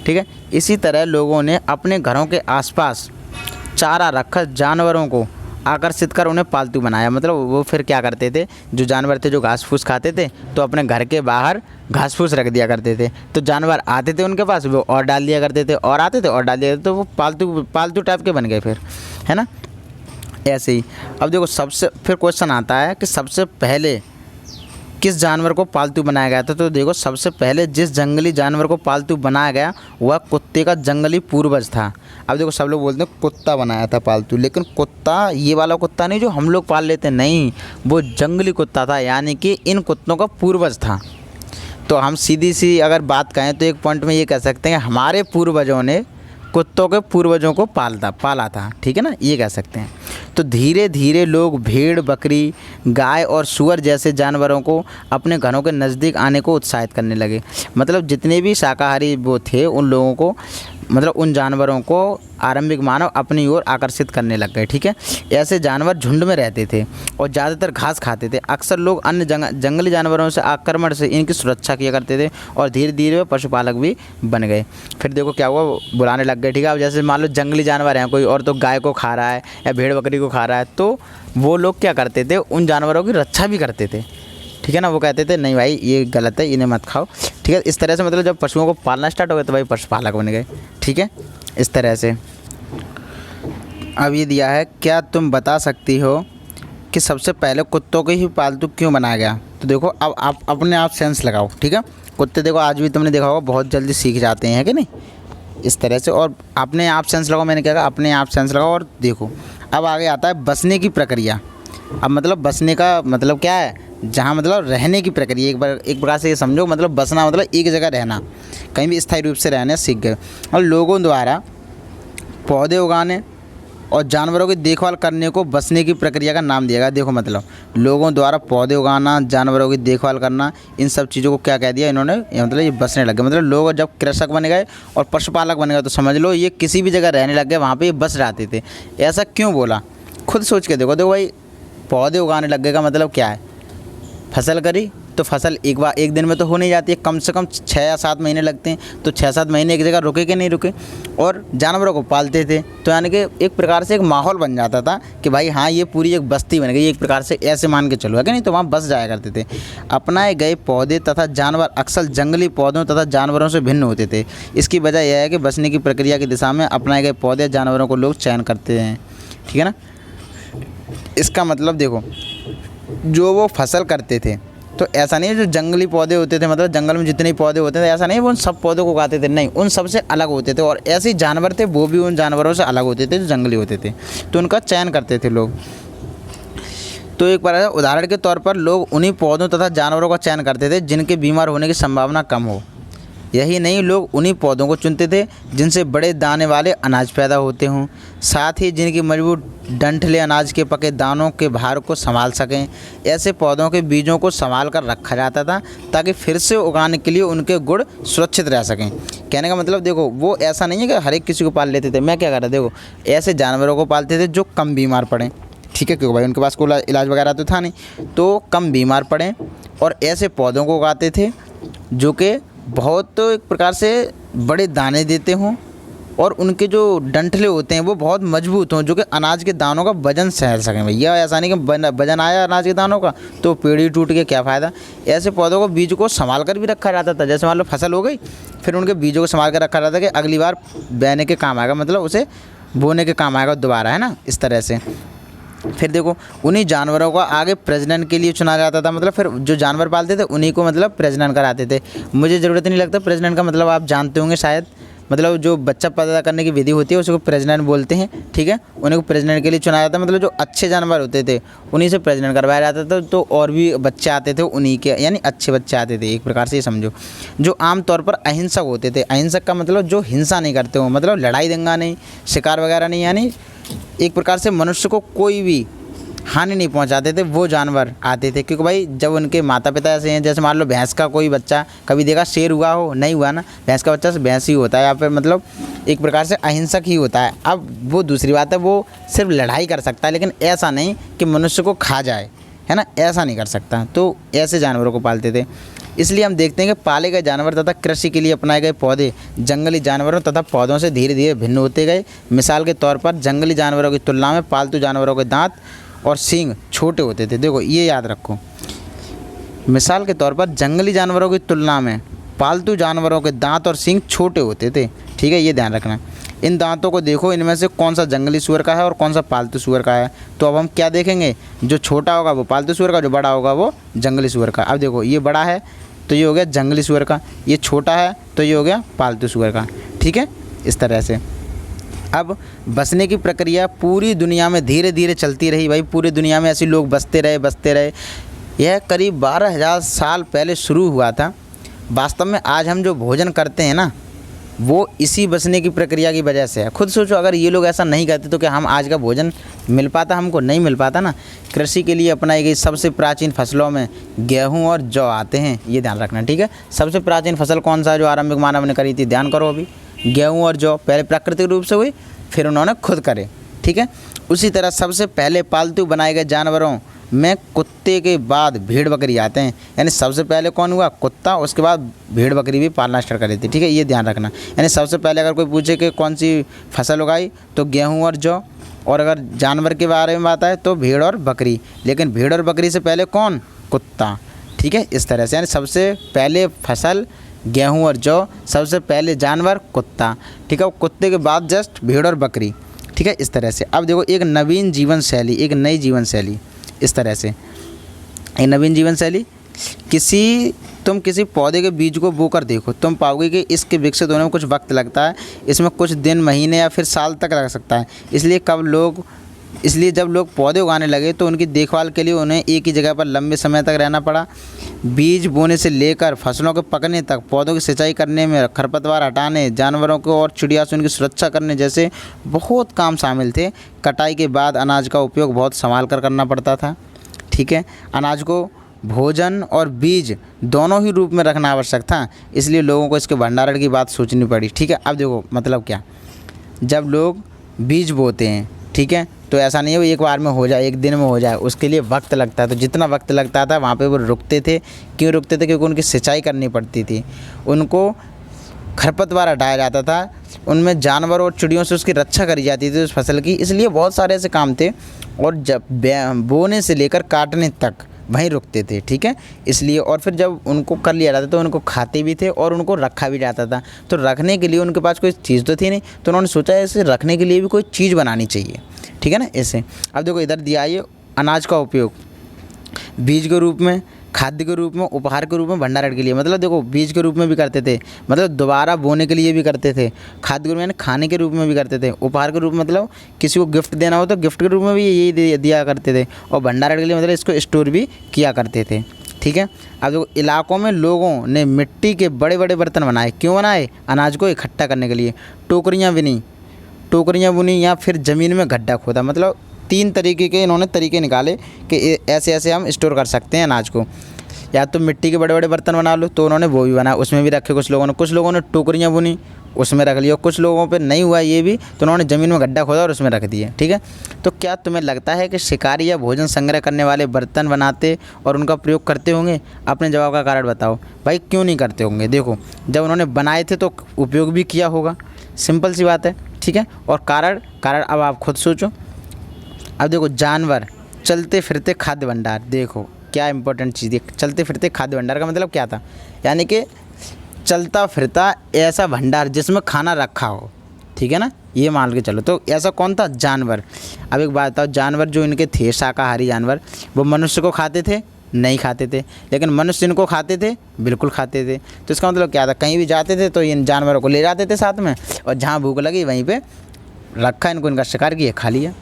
ठीक है। इसी तरह लोगों ने अपने घरों के आसपास चारा रखकर जानवरों को आकर्षित कर उन्हें पालतू बनाया। मतलब वो फिर क्या करते थे, जो जानवर थे जो घास फूस खाते थे तो अपने घर के बाहर घास फूस रख दिया करते थे। तो जानवर आते थे उनके पास, वो और डाल दिया करते थे, और आते थे और डाल दिया करते थे, तो वो पालतू टाइप के बन गए फिर, है ना। ऐसे ही अब देखो सबसे फिर क्वेश्चन आता है कि सबसे पहले किस जानवर को पालतू बनाया गया था। तो देखो सबसे पहले जिस जंगली जानवर को पालतू बनाया गया वह कुत्ते का जंगली पूर्वज था। अब देखो सब लोग बोलते हैं कुत्ता बनाया था पालतू, लेकिन कुत्ता ये वाला कुत्ता नहीं जो हम लोग पाल लेते, नहीं, वो जंगली कुत्ता था, यानी कि इन कुत्तों का पूर्वज था। तो हम सीधी सी अगर बात कहें तो एक पॉइंट में ये कह सकते हैं कि हमारे पूर्वजों ने कुत्तों के पूर्वजों को पाला था, ठीक है ना, ये कह सकते हैं। तो धीरे धीरे लोग भेड़, बकरी, गाय और सूअर जैसे जानवरों को अपने घरों के नज़दीक आने को उत्साहित करने लगे। मतलब जितने भी शाकाहारी वो थे उन लोगों को, मतलब उन जानवरों को आरंभिक मानव अपनी ओर आकर्षित करने लग गए, ठीक है। ऐसे जानवर झुंड में रहते थे और ज़्यादातर घास खाते थे। अक्सर लोग अन्य जंगली जानवरों से आक्रमण से इनकी सुरक्षा किया करते थे और धीरे धीरे वे पशुपालक भी बन गए। फिर देखो क्या हुआ, बुलाने लग गए, ठीक है। अब जैसे मान लो जंगली जानवर हैं कोई और, तो गाय को खा रहा है या भेड़ बकरी को खा रहा है, तो वो लोग क्या करते थे, उन जानवरों की रक्षा भी करते थे, ठीक है ना। वो कहते थे नहीं भाई ये गलत है, इन्हें मत खाओ, ठीक है। इस तरह से मतलब जब पशुओं को पालना स्टार्ट हो गया तो भाई पशुपालक बन गए, ठीक है, इस तरह से। अब ये दिया है, क्या तुम बता सकती हो कि सबसे पहले कुत्तों को ही पालतू क्यों बनाया गया। तो देखो अब आप अपने आप सेंस लगाओ, ठीक है। कुत्ते देखो आज भी तुमने देखा होगा बहुत जल्दी सीख जाते हैं कि नहीं, इस तरह से। और अपने आप सेंस लगाओ, मैंने क्या कहा, अपने आप सेंस लगाओ। और देखो अब आगे आता है बसने की प्रक्रिया। अब मतलब बसने का मतलब क्या है, जहाँ मतलब रहने की प्रक्रिया। एक प्रकार से ये समझो, मतलब बसना मतलब एक जगह रहना, कहीं भी स्थायी रूप से रहने सीख गए। और लोगों द्वारा पौधे उगाने और जानवरों की देखभाल करने को बसने की प्रक्रिया का नाम दिया गया। देखो मतलब लोगों द्वारा पौधे उगाना, जानवरों की देखभाल करना, इन सब चीज़ों को क्या कह दिया इन्होंने, मतलब ये बसने लग गए। मतलब लोग जब कृषक बन गए और पशुपालक बन गए तो समझ लो ये किसी भी जगह रहने लग गए, वहाँ पे ये बस जाते थे। ऐसा क्यों बोला, खुद सोच के देखो। देखो भाई पौधे उगाने लग गए का मतलब क्या है, फसल करी तो फसल एक दिन में तो हो नहीं जाती है, कम से कम 6 या 7 महीने लगते हैं। तो 6-7 महीने एक जगह रुके कि नहीं रुके। और जानवरों को पालते थे तो यानी कि एक प्रकार से एक माहौल बन जाता था कि भाई हाँ ये पूरी एक बस्ती बन गई, एक प्रकार से ऐसे मान के चलो है कि नहीं। तो वहाँ बस जाया करते थे। अपनाए गए पौधे तथा जानवर अक्सर जंगली पौधों तथा जानवरों से भिन्न होते थे। इसकी वजह यह है कि बसने की प्रक्रिया की दिशा में अपनाए गए पौधे जानवरों को लोग चयन करते हैं, ठीक है ना। इसका मतलब देखो जो वो फसल करते थे तो ऐसा नहीं है जो जंगली पौधे होते थे, मतलब जंगल में जितने पौधे होते थे ऐसा नहीं वो उन सब पौधों को उगाते थे, नहीं, उन सब से अलग होते थे। और ऐसे ही जानवर थे वो भी उन जानवरों से अलग होते थे जो जंगली होते थे, तो उनका चयन करते थे लोग। तो एक बार उदाहरण के तौर पर लोग उन्हीं पौधों तथा जानवरों का चयन करते थे जिनके बीमार होने की संभावना कम हो। यही नहीं, लोग उन्हीं पौधों को चुनते थे जिनसे बड़े दाने वाले अनाज पैदा होते हों, साथ ही जिनकी मजबूत डंठलें अनाज के पके दानों के भार को संभाल सकें। ऐसे पौधों के बीजों को संभाल कर रखा जाता था ताकि फिर से उगाने के लिए उनके गुण सुरक्षित रह सकें। कहने का मतलब देखो वो ऐसा नहीं है कि हर एक किसी को पाल लेते थे। मैं क्या कर रहा, देखो ऐसे जानवरों को पालते थे जो कम बीमार पड़ें, ठीक है, क्योंकि भाई उनके पास कोई इलाज वगैरह तो था नहीं, तो कम बीमार पड़ें। और ऐसे पौधों को उगाते थे जो कि बहुत एक प्रकार से बड़े दाने देते हों और उनके जो डंठले होते हैं वो बहुत मजबूत हों, जो कि अनाज के दानों का वजन सहल सकें। भैया ऐसा नहीं कि वजन आया अनाज के दानों का तो पेड़ ही टूट के क्या फ़ायदा। ऐसे पौधों को बीज को संभाल कर भी रखा जाता था। जैसे मान लो फसल हो गई, फिर उनके बीजों को संभाल कर रखा जाता कि अगली बार बोने के काम आएगा, मतलब उसे बोने के काम आएगा दोबारा, है ना, इस तरह से। फिर देखो उन्हीं जानवरों को आगे प्रजनन के लिए चुना जाता था। मतलब फिर जो जानवर पालते थे उन्हीं को मतलब प्रजनन कराते थे। मुझे ज़रूरत नहीं लगता प्रजनन का मतलब आप जानते होंगे शायद, मतलब जो बच्चा पैदा करने की विधि होती है उसको प्रजनन बोलते हैं, ठीक है। उन्हीं को प्रजनन के लिए चुना जाता है, मतलब जो अच्छे जानवर होते थे उन्हीं से प्रजनन करवाया जाता था। तो और भी बच्चे आते थे उन्हीं के, यानी अच्छे बच्चे आते थे, एक प्रकार से ये समझो, जो आमतौर पर अहिंसक होते थे। अहिंसक का मतलब जो हिंसा नहीं करते हो, मतलब लड़ाई दंगा नहीं, शिकार वगैरह नहीं, यानी एक प्रकार से मनुष्य को कोई भी हानि नहीं पहुंचाते थे वो जानवर आते थे, क्योंकि भाई जब उनके माता पिता ऐसे हैं, जैसे मान लो भैंस का कोई बच्चा, कभी देखा शेर हुआ हो, नहीं हुआ ना, भैंस का बच्चा भैंस ही होता है, या फिर मतलब एक प्रकार से अहिंसक ही होता है। अब वो दूसरी बात है, वो सिर्फ लड़ाई कर सकता है, लेकिन ऐसा नहीं कि मनुष्य को खा जाए, है ना, ऐसा नहीं कर सकता। तो ऐसे जानवरों को पालते थे। इसलिए हम देखते हैं कि पाले गए जानवर तथा कृषि के लिए अपनाए गए पौधे जंगली जानवरों तथा पौधों से धीरे धीरे भिन्न होते गए। मिसाल के तौर पर जंगली जानवरों की तुलना में पालतू जानवरों के दांत और सींग छोटे होते थे। देखो ये याद रखो, मिसाल के तौर पर जंगली जानवरों की तुलना में पालतू जानवरों के दांत और सींग छोटे होते थे। ठीक है, ये ध्यान रखना। इन दांतों को देखो, इनमें से कौन सा जंगली सूअर का है और कौन सा पालतू सूअर का है। तो अब हम क्या देखेंगे, जो छोटा होगा वो पालतू सूअर का, जो बड़ा होगा वो जंगली सूअर का। अब देखो ये बड़ा है तो ये हो गया जंगली सूअर का, ये छोटा है तो ये हो गया पालतू सूअर का। ठीक है, इस तरह से। अब बसने की प्रक्रिया पूरी दुनिया में धीरे धीरे चलती रही। भाई पूरी दुनिया में ऐसे लोग बसते रहे। यह करीब 12,000 साल पहले शुरू हुआ था। वास्तव में आज हम जो भोजन करते हैं ना, वो इसी बसने की प्रक्रिया की वजह से है। खुद सोचो, अगर ये लोग ऐसा नहीं करते तो क्या हम आज का भोजन मिल पाता? हमको नहीं मिल पाता ना। कृषि के लिए अपनाई गई सबसे प्राचीन फसलों में गेहूं और जौ आते हैं, ये ध्यान रखना। ठीक है, सबसे प्राचीन फसल कौन सा है जो आरंभिक मानव ने करी थी? ध्यान करो, अभी गेहूँ और जौ पहले प्राकृतिक रूप से हुई, फिर उन्होंने खुद करे। ठीक है, उसी तरह सबसे पहले पालतू बनाए गए जानवरों में कुत्ते के बाद भेड़ बकरी आते हैं। यानी सबसे पहले कौन हुआ? कुत्ता, उसके बाद भेड़ बकरी भी पालना स्टार्ट करी थी। ठीक है, ये ध्यान रखना। यानी सबसे पहले अगर कोई पूछे कि कौन सी फसल उगाई तो गेहूँ और जौ, और अगर जानवर के बारे में बात आए तो भेड़ और बकरी। लेकिन भेड़ और बकरी से पहले कौन? कुत्ता। ठीक है, इस तरह से। यानी सबसे पहले फसल गेहूँ और जौ, सबसे पहले जानवर कुत्ता। ठीक है, कुत्ते के बाद जस्ट भेड़ और बकरी। ठीक है, इस तरह से। अब देखो एक नवीन जीवन शैली, एक नई जीवन शैली, इस तरह से। एक नवीन जीवन शैली, तुम किसी पौधे के बीज को बोकर देखो, तुम पाओगे कि इसके विकसित होने में कुछ वक्त लगता है। इसमें कुछ दिन, महीने या फिर साल तक लग सकता है। इसलिए जब लोग पौधे उगाने लगे तो उनकी देखभाल के लिए उन्हें एक ही जगह पर लंबे समय तक रहना पड़ा। बीज बोने से लेकर फसलों के पकने तक, पौधों की सिंचाई करने में, खरपतवार हटाने, जानवरों को और चिड़िया से उनकी सुरक्षा करने जैसे बहुत काम शामिल थे। कटाई के बाद अनाज का उपयोग बहुत संभाल कर करना पड़ता था। ठीक है, अनाज को भोजन और बीज दोनों ही रूप में रखना आवश्यक था, इसलिए लोगों को इसके भंडारण की बात सोचनी पड़ी। ठीक है, अब देखो मतलब क्या, जब लोग बीज बोते हैं, ठीक है, तो ऐसा नहीं है वो एक बार में हो जाए, एक दिन में हो जाए, उसके लिए वक्त लगता है। तो जितना वक्त लगता था वहाँ पे वो रुकते थे। क्यों रुकते थे? क्योंकि उनकी सिंचाई करनी पड़ती थी, उनको खरपतवार हटाया जाता था, उनमें जानवरों और चिड़ियों से उसकी रक्षा करी जाती थी उस फसल की। इसलिए बहुत सारे ऐसे काम थे, और जब बोने से लेकर काटने तक वहीं रुकते थे। ठीक है, इसलिए। और फिर जब उनको कर लिया जाता तो उनको खाते भी थे और उनको रखा भी जाता था। तो रखने के लिए उनके पास कोई चीज़ तो थी नहीं, तो उन्होंने सोचा ऐसे रखने के लिए भी कोई चीज़ बनानी चाहिए। ठीक है ना, ऐसे। अब देखो इधर दिया है, अनाज का उपयोग बीज के रूप में, खाद्य के रूप में, उपहार के रूप में, भंडारण के लिए। मतलब देखो बीज के रूप में भी करते थे, मतलब दोबारा बोने के लिए भी करते थे। खाद्य के रूप में यानी खाने के रूप में भी करते थे। उपहार के रूप में मतलब किसी को गिफ्ट देना हो तो गिफ्ट के रूप में भी यही दिया करते थे। और भंडारण के लिए मतलब इसको स्टोर भी किया करते थे। ठीक है, अब देखो इलाकों में लोगों ने मिट्टी के बड़े बड़े बर्तन बनाए। क्यों बनाए? अनाज को इकट्ठा करने के लिए। टोकरियाँ बुनी या फिर ज़मीन में गड्ढा खोदा। मतलब 3 तरीके के इन्होंने तरीके निकाले कि ऐसे ऐसे हम स्टोर कर सकते हैं अनाज को। या तो मिट्टी के बड़े बड़े बर्तन बना लो, तो उन्होंने वो भी बनाया, उसमें भी रखे कुछ लोगों ने टोकरियाँ बुनी, उसमें रख लिया। कुछ लोगों पे नहीं हुआ ये भी, तो उन्होंने ज़मीन में गड्ढा खोदा और उसमें रख दिए। ठीक है, तो क्या तुम्हें लगता है कि शिकारी या भोजन संग्रह करने वाले बर्तन बनाते और उनका प्रयोग करते होंगे? अपने जवाब का कारण बताओ। भाई क्यों नहीं करते होंगे? देखो जब उन्होंने बनाए थे तो उपयोग भी किया होगा, सिंपल सी बात है। ठीक है, और कारण अब आप खुद सोचो। अब देखो जानवर, चलते फिरते खाद्य भंडार। देखो क्या इंपॉर्टेंट चीज़ है, चलते फिरते खाद्य भंडार का मतलब क्या था? यानी कि चलता फिरता ऐसा भंडार जिसमें खाना रखा हो। ठीक है ना, ये मान के चलो। तो ऐसा कौन था? जानवर। अब एक बात बताओ, जानवर जो इनके थे शाकाहारी जानवर, वो मनुष्य को खाते थे? नहीं खाते थे। लेकिन मनुष्य इनको खाते थे? बिल्कुल खाते थे। तो इसका मतलब क्या था? कहीं भी जाते थे तो इन जानवरों को ले जाते थे साथ में, और जहाँ भूख लगी वहीं पे रखा, इनको इनका शिकार किया, खा लिया,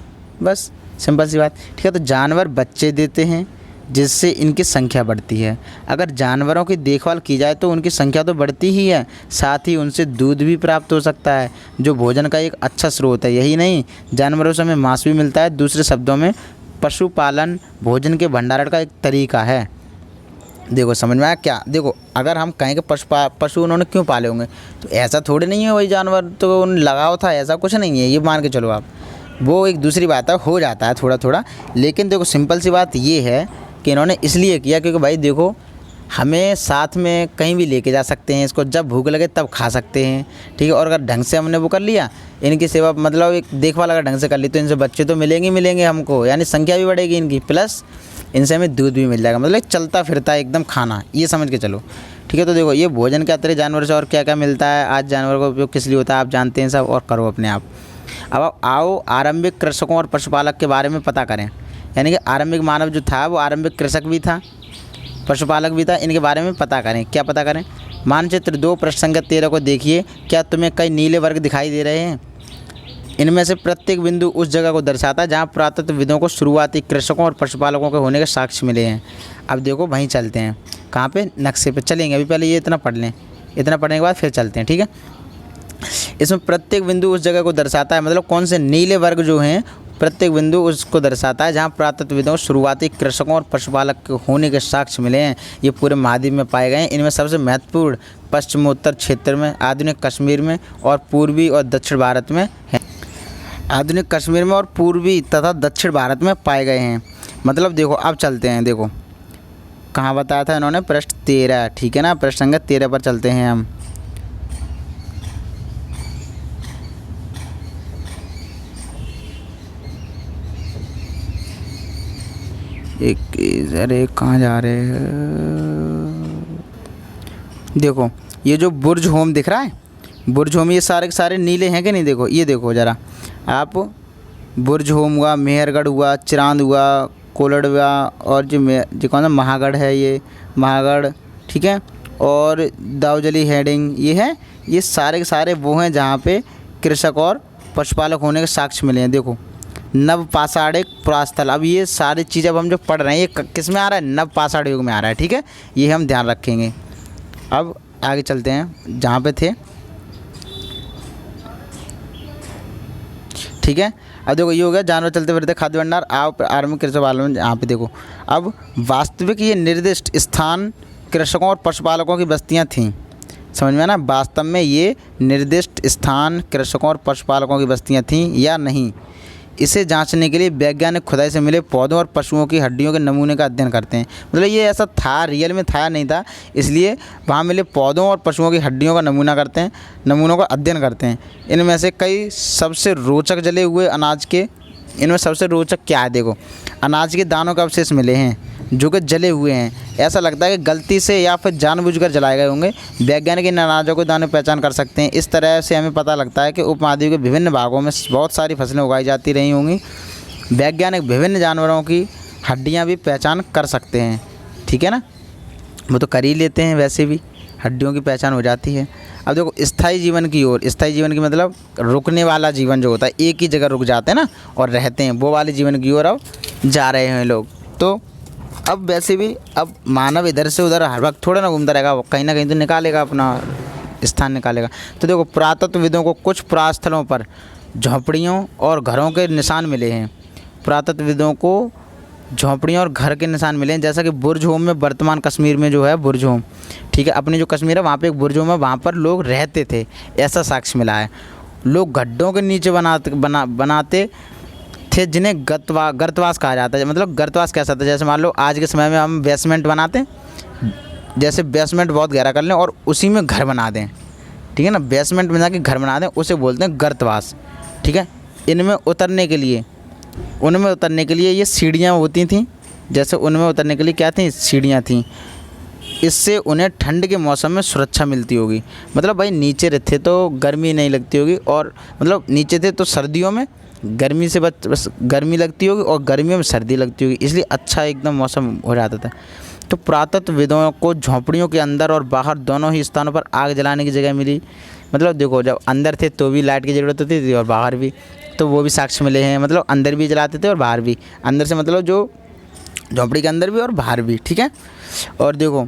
बस सिंपल सी बात। ठीक है, तो जानवर बच्चे देते हैं जिससे इनकी संख्या बढ़ती है। अगर जानवरों की देखभाल की जाए तो उनकी संख्या तो बढ़ती ही है, साथ ही उनसे दूध भी प्राप्त हो सकता है जो भोजन का एक अच्छा स्रोत है। यही नहीं, जानवरों से हमें मांस भी मिलता है। दूसरे शब्दों में पशुपालन भोजन के भंडारण का एक तरीका है। देखो समझ में आया क्या? देखो अगर हम कहें कि पशु उन्होंने क्यों पाले होंगे, तो ऐसा थोड़ी नहीं है वही जानवर तो उन लगाव था, ऐसा कुछ नहीं है, ये मान के चलो आप। वो एक दूसरी बात है, हो जाता है थोड़ा थोड़ा। लेकिन देखो सिंपल सी बात ये है कि इन्होंने इसलिए किया क्योंकि भाई देखो हमें साथ में कहीं भी लेके जा सकते हैं, इसको जब भूख लगे तब खा सकते हैं, ठीक है। और अगर ढंग से हमने वो कर लिया, इनकी सेवा मतलब एक देखभाल अगर ढंग से कर ली, तो इनसे बच्चे तो मिलेंगे हमको, यानी संख्या भी बढ़ेगी इनकी, प्लस इनसे हमें दूध भी मिल जाएगा। मतलब चलता फिरता है एकदम खाना, ये समझ के चलो, ठीक है। तो देखो ये भोजन के अतिरिक्त जानवर से और क्या क्या मिलता है, आज जानवर का उपयोग किस लिए होता है आप जानते हैं सब, और करो अपने आप। अब आओ आरंभिक कृषकों और पशुपालक के बारे में पता करें। यानी कि आरंभिक मानव जो था वो आरंभिक कृषक भी था, पशुपालक भी था। इनके बारे में पता करें। क्या पता करें? मानचित्र 2 पृष्ठ संख्या 13 को देखिए। क्या तुम्हें कई नीले वर्ग दिखाई दे रहे हैं? इनमें से प्रत्येक बिंदु उस जगह को दर्शाता है जहाँ पुरातत्वविदों को शुरुआती कृषकों और पशुपालकों के होने के साक्ष्य मिले हैं। अब देखो वहीं चलते हैं, कहाँ पे? नक्शे पे चलेंगे। अभी पहले ये इतना पढ़ लें, इतना पढ़ने के बाद फिर चलते हैं, ठीक है। इसमें प्रत्येक बिंदु उस जगह को दर्शाता है, मतलब कौन से नीले वर्ग जो हैं प्रत्येक बिंदु उसको दर्शाता है जहाँ पुरातत्वविदों को शुरुआती कृषकों और पशुपालक के होने के साक्ष्य मिले हैं। ये पूरे महाद्वीप में पाए गए हैं। इनमें सबसे महत्वपूर्ण पश्चिमोत्तर क्षेत्र में, आधुनिक कश्मीर में और पूर्वी और दक्षिण भारत में है। आधुनिक कश्मीर में और पूर्वी तथा दक्षिण भारत में पाए गए हैं। मतलब देखो अब चलते हैं, देखो कहाँ बताया था इन्होंने? पृष्ठ 13, ठीक है ना। पृष्ठ संख्या 13 पर चलते हैं हम। अरे कहाँ जा रहे हैं? देखो ये जो बुर्ज होम दिख रहा है, बुर्ज होम, ये सारे के सारे नीले हैं कि नहीं? देखो ये देखो ज़रा आप, बुर्ज होम हुआ, मेहरगढ़ हुआ, चिरांद हुआ, कोलड़ हुआ, और जो कौन सा महागढ़ है, ये महागढ़, ठीक है। और दाऊजली हेडिंग ये है, ये सारे के सारे वो हैं जहाँ पे कृषक और पशुपालक होने के साक्ष्य मिले हैं। देखो नव पाषाणिक पुरास्थल। अब ये सारी चीज़ें अब हम जो पढ़ रहे हैं ये किस में आ रहा है? नव पाषाण युग में आ रहा है, ठीक है। ये हम ध्यान रखेंगे। अब आगे चलते हैं जहाँ पे थे, ठीक है। अब देखो ये हो गया जानवर चलते फिरते खाद्य भंडार। आप आरंभिक कृषि पालन यहाँ पे देखो, अब वास्तविक ये निर्दिष्ट स्थान कृषकों और पशुपालकों की बस्तियाँ थीं। समझ में ना? वास्तव में ये निर्दिष्ट स्थान कृषकों और पशुपालकों की बस्तियाँ थीं या नहीं, इसे जांचने के लिए वैज्ञानिक खुदाई से मिले पौधों और पशुओं की हड्डियों के नमूने का अध्ययन करते हैं। मतलब ये ऐसा था, रियल में था नहीं था, इसलिए वहाँ मिले पौधों और पशुओं की हड्डियों का नमूना करते हैं, नमूनों का अध्ययन करते हैं। इनमें से कई सबसे रोचक जले हुए अनाज के, इनमें सबसे रोचक क्या है? देखो अनाज के दानों के अवशेष मिले हैं जो कि जले हुए हैं। ऐसा लगता है कि गलती से या फिर जानबूझकर जलाए गए होंगे। वैज्ञानिक इन अनाजों के दाने पहचान कर सकते हैं। इस तरह से हमें पता लगता है कि उपमहाद्वीप के विभिन्न भागों में बहुत सारी फसलें उगाई जाती रही होंगी। वैज्ञानिक विभिन्न जानवरों की हड्डियाँ भी पहचान कर सकते हैं, ठीक है ना। वो तो कर ही लेते हैं, वैसे भी हड्डियों की पहचान हो जाती है। अब देखो स्थायी जीवन की ओर, स्थायी जीवन की मतलब रुकने वाला जीवन जो होता है, एक ही जगह रुक जाते हैं ना और रहते हैं, वो वाले जीवन की ओर अब जा रहे हैं लोग। तो अब वैसे भी अब मानव इधर से उधर हर वक्त थोड़ा ना घूमता रहेगा, कहीं ना कहीं तो निकालेगा, अपना स्थान निकालेगा। तो देखो पुरातत्वविदों को कुछ पुरास्थलों पर झोंपड़ियों और घरों के निशान मिले हैं। पुरातत्वविदों को झोंपड़ियों और घर के निशान मिले हैं, जैसा कि बुर्ज होम में, वर्तमान कश्मीर में जो है बुर्ज होम, ठीक है, अपनी जो कश्मीर है वहाँ पे एक बुर्ज होम है, वहाँ पर लोग रहते थे, ऐसा साक्ष्य मिला है। लोग गड्ढों के नीचे बनाते थे जिन्हें गर्तवास कहा जाता है। मतलब गर्तवास कैसा था? जैसे मान लो आज के समय में हम बेसमेंट बनाते हैं, जैसे बेसमेंट बहुत गहरा कर लें और उसी में घर बना दें, ठीक है ना, बेसमेंट में जाके घर बना दें, उसे बोलते हैं गर्तवास, ठीक है। उनमें उतरने के लिए ये सीढ़ियाँ होती थीं। जैसे उनमें उतरने के लिए क्या थी? सीढ़ियाँ थीं। इससे उन्हें ठंड के मौसम में सुरक्षा मिलती होगी। मतलब भाई नीचे रहते तो गर्मी नहीं लगती होगी, और मतलब नीचे थे तो सर्दियों में गर्मी से बस गर्मी लगती होगी और गर्मियों में सर्दी लगती होगी, इसलिए अच्छा एकदम मौसम हो जाता था। तो पुरातत्वविदों को झोंपड़ियों के अंदर और बाहर दोनों ही स्थानों पर आग जलाने की जगह मिली। मतलब देखो जब अंदर थे तो भी लाइट की ज़रूरत होती थी और बाहर भी, तो वो भी साक्ष्य मिले हैं। मतलब अंदर भी जलाते थे और बाहर भी, अंदर से मतलब जो झोंपड़ी के अंदर भी और बाहर भी, ठीक है। और देखो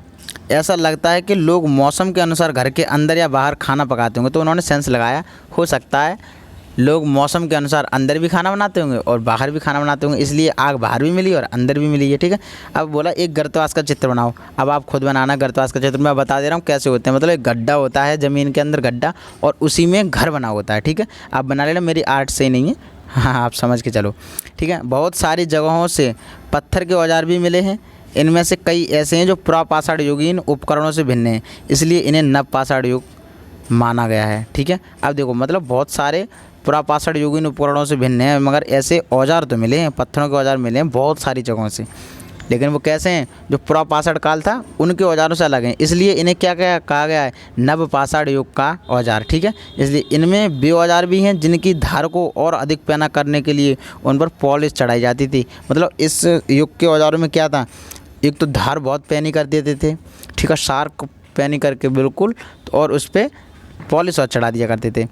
ऐसा लगता है कि लोग मौसम के अनुसार घर के अंदर या बाहर खाना पकाते होंगे, तो उन्होंने सेंस लगाया हो सकता है लोग मौसम के अनुसार अंदर भी खाना बनाते होंगे और बाहर भी खाना बनाते होंगे, इसलिए आग बाहर भी मिली और अंदर भी मिली है, ठीक है। अब बोला एक गर्तवास का चित्र बनाओ। अब आप खुद बनाना गर्तवास का चित्र, मैं बता दे रहा हूँ कैसे होते हैं। मतलब एक गड्ढा होता है ज़मीन के अंदर, गड्ढा, और उसी में घर बना होता है, ठीक है। आप बना लेना, मेरी आर्ट सही नहीं है, हाँ आप समझ के चलो, ठीक है। बहुत सारी जगहों से पत्थर के औजार भी मिले हैं। इनमें से कई ऐसे हैं जो पुरापाषाण युगीन उपकरणों से भिन्न हैं, इसलिए इन्हें नवपाषाण युग माना गया है, ठीक है। अब देखो मतलब बहुत सारे पुरापाषाण युगीन उपकरणों से भिन्न हैं, मगर ऐसे औजार तो मिले हैं, पत्थरों के औजार मिले हैं बहुत सारी जगहों से, लेकिन वो कैसे हैं, जो पुरापाषाण काल था उनके औजारों से अलग हैं, इसलिए इन्हें क्या क्या कहा गया है, नवपाषाण युग का औजार, ठीक है। इसलिए इनमें वे औजार भी हैं जिनकी धार को और अधिक पैना करने के लिए उन पर पॉलिश चढ़ाई जाती थी। मतलब इस युग के औजारों में क्या था, एक तो धार बहुत पैनी कर देते थे, ठीक है, शार्प पैनी करके बिल्कुल, और उस पर पॉलिश और चढ़ा दिया करते थे।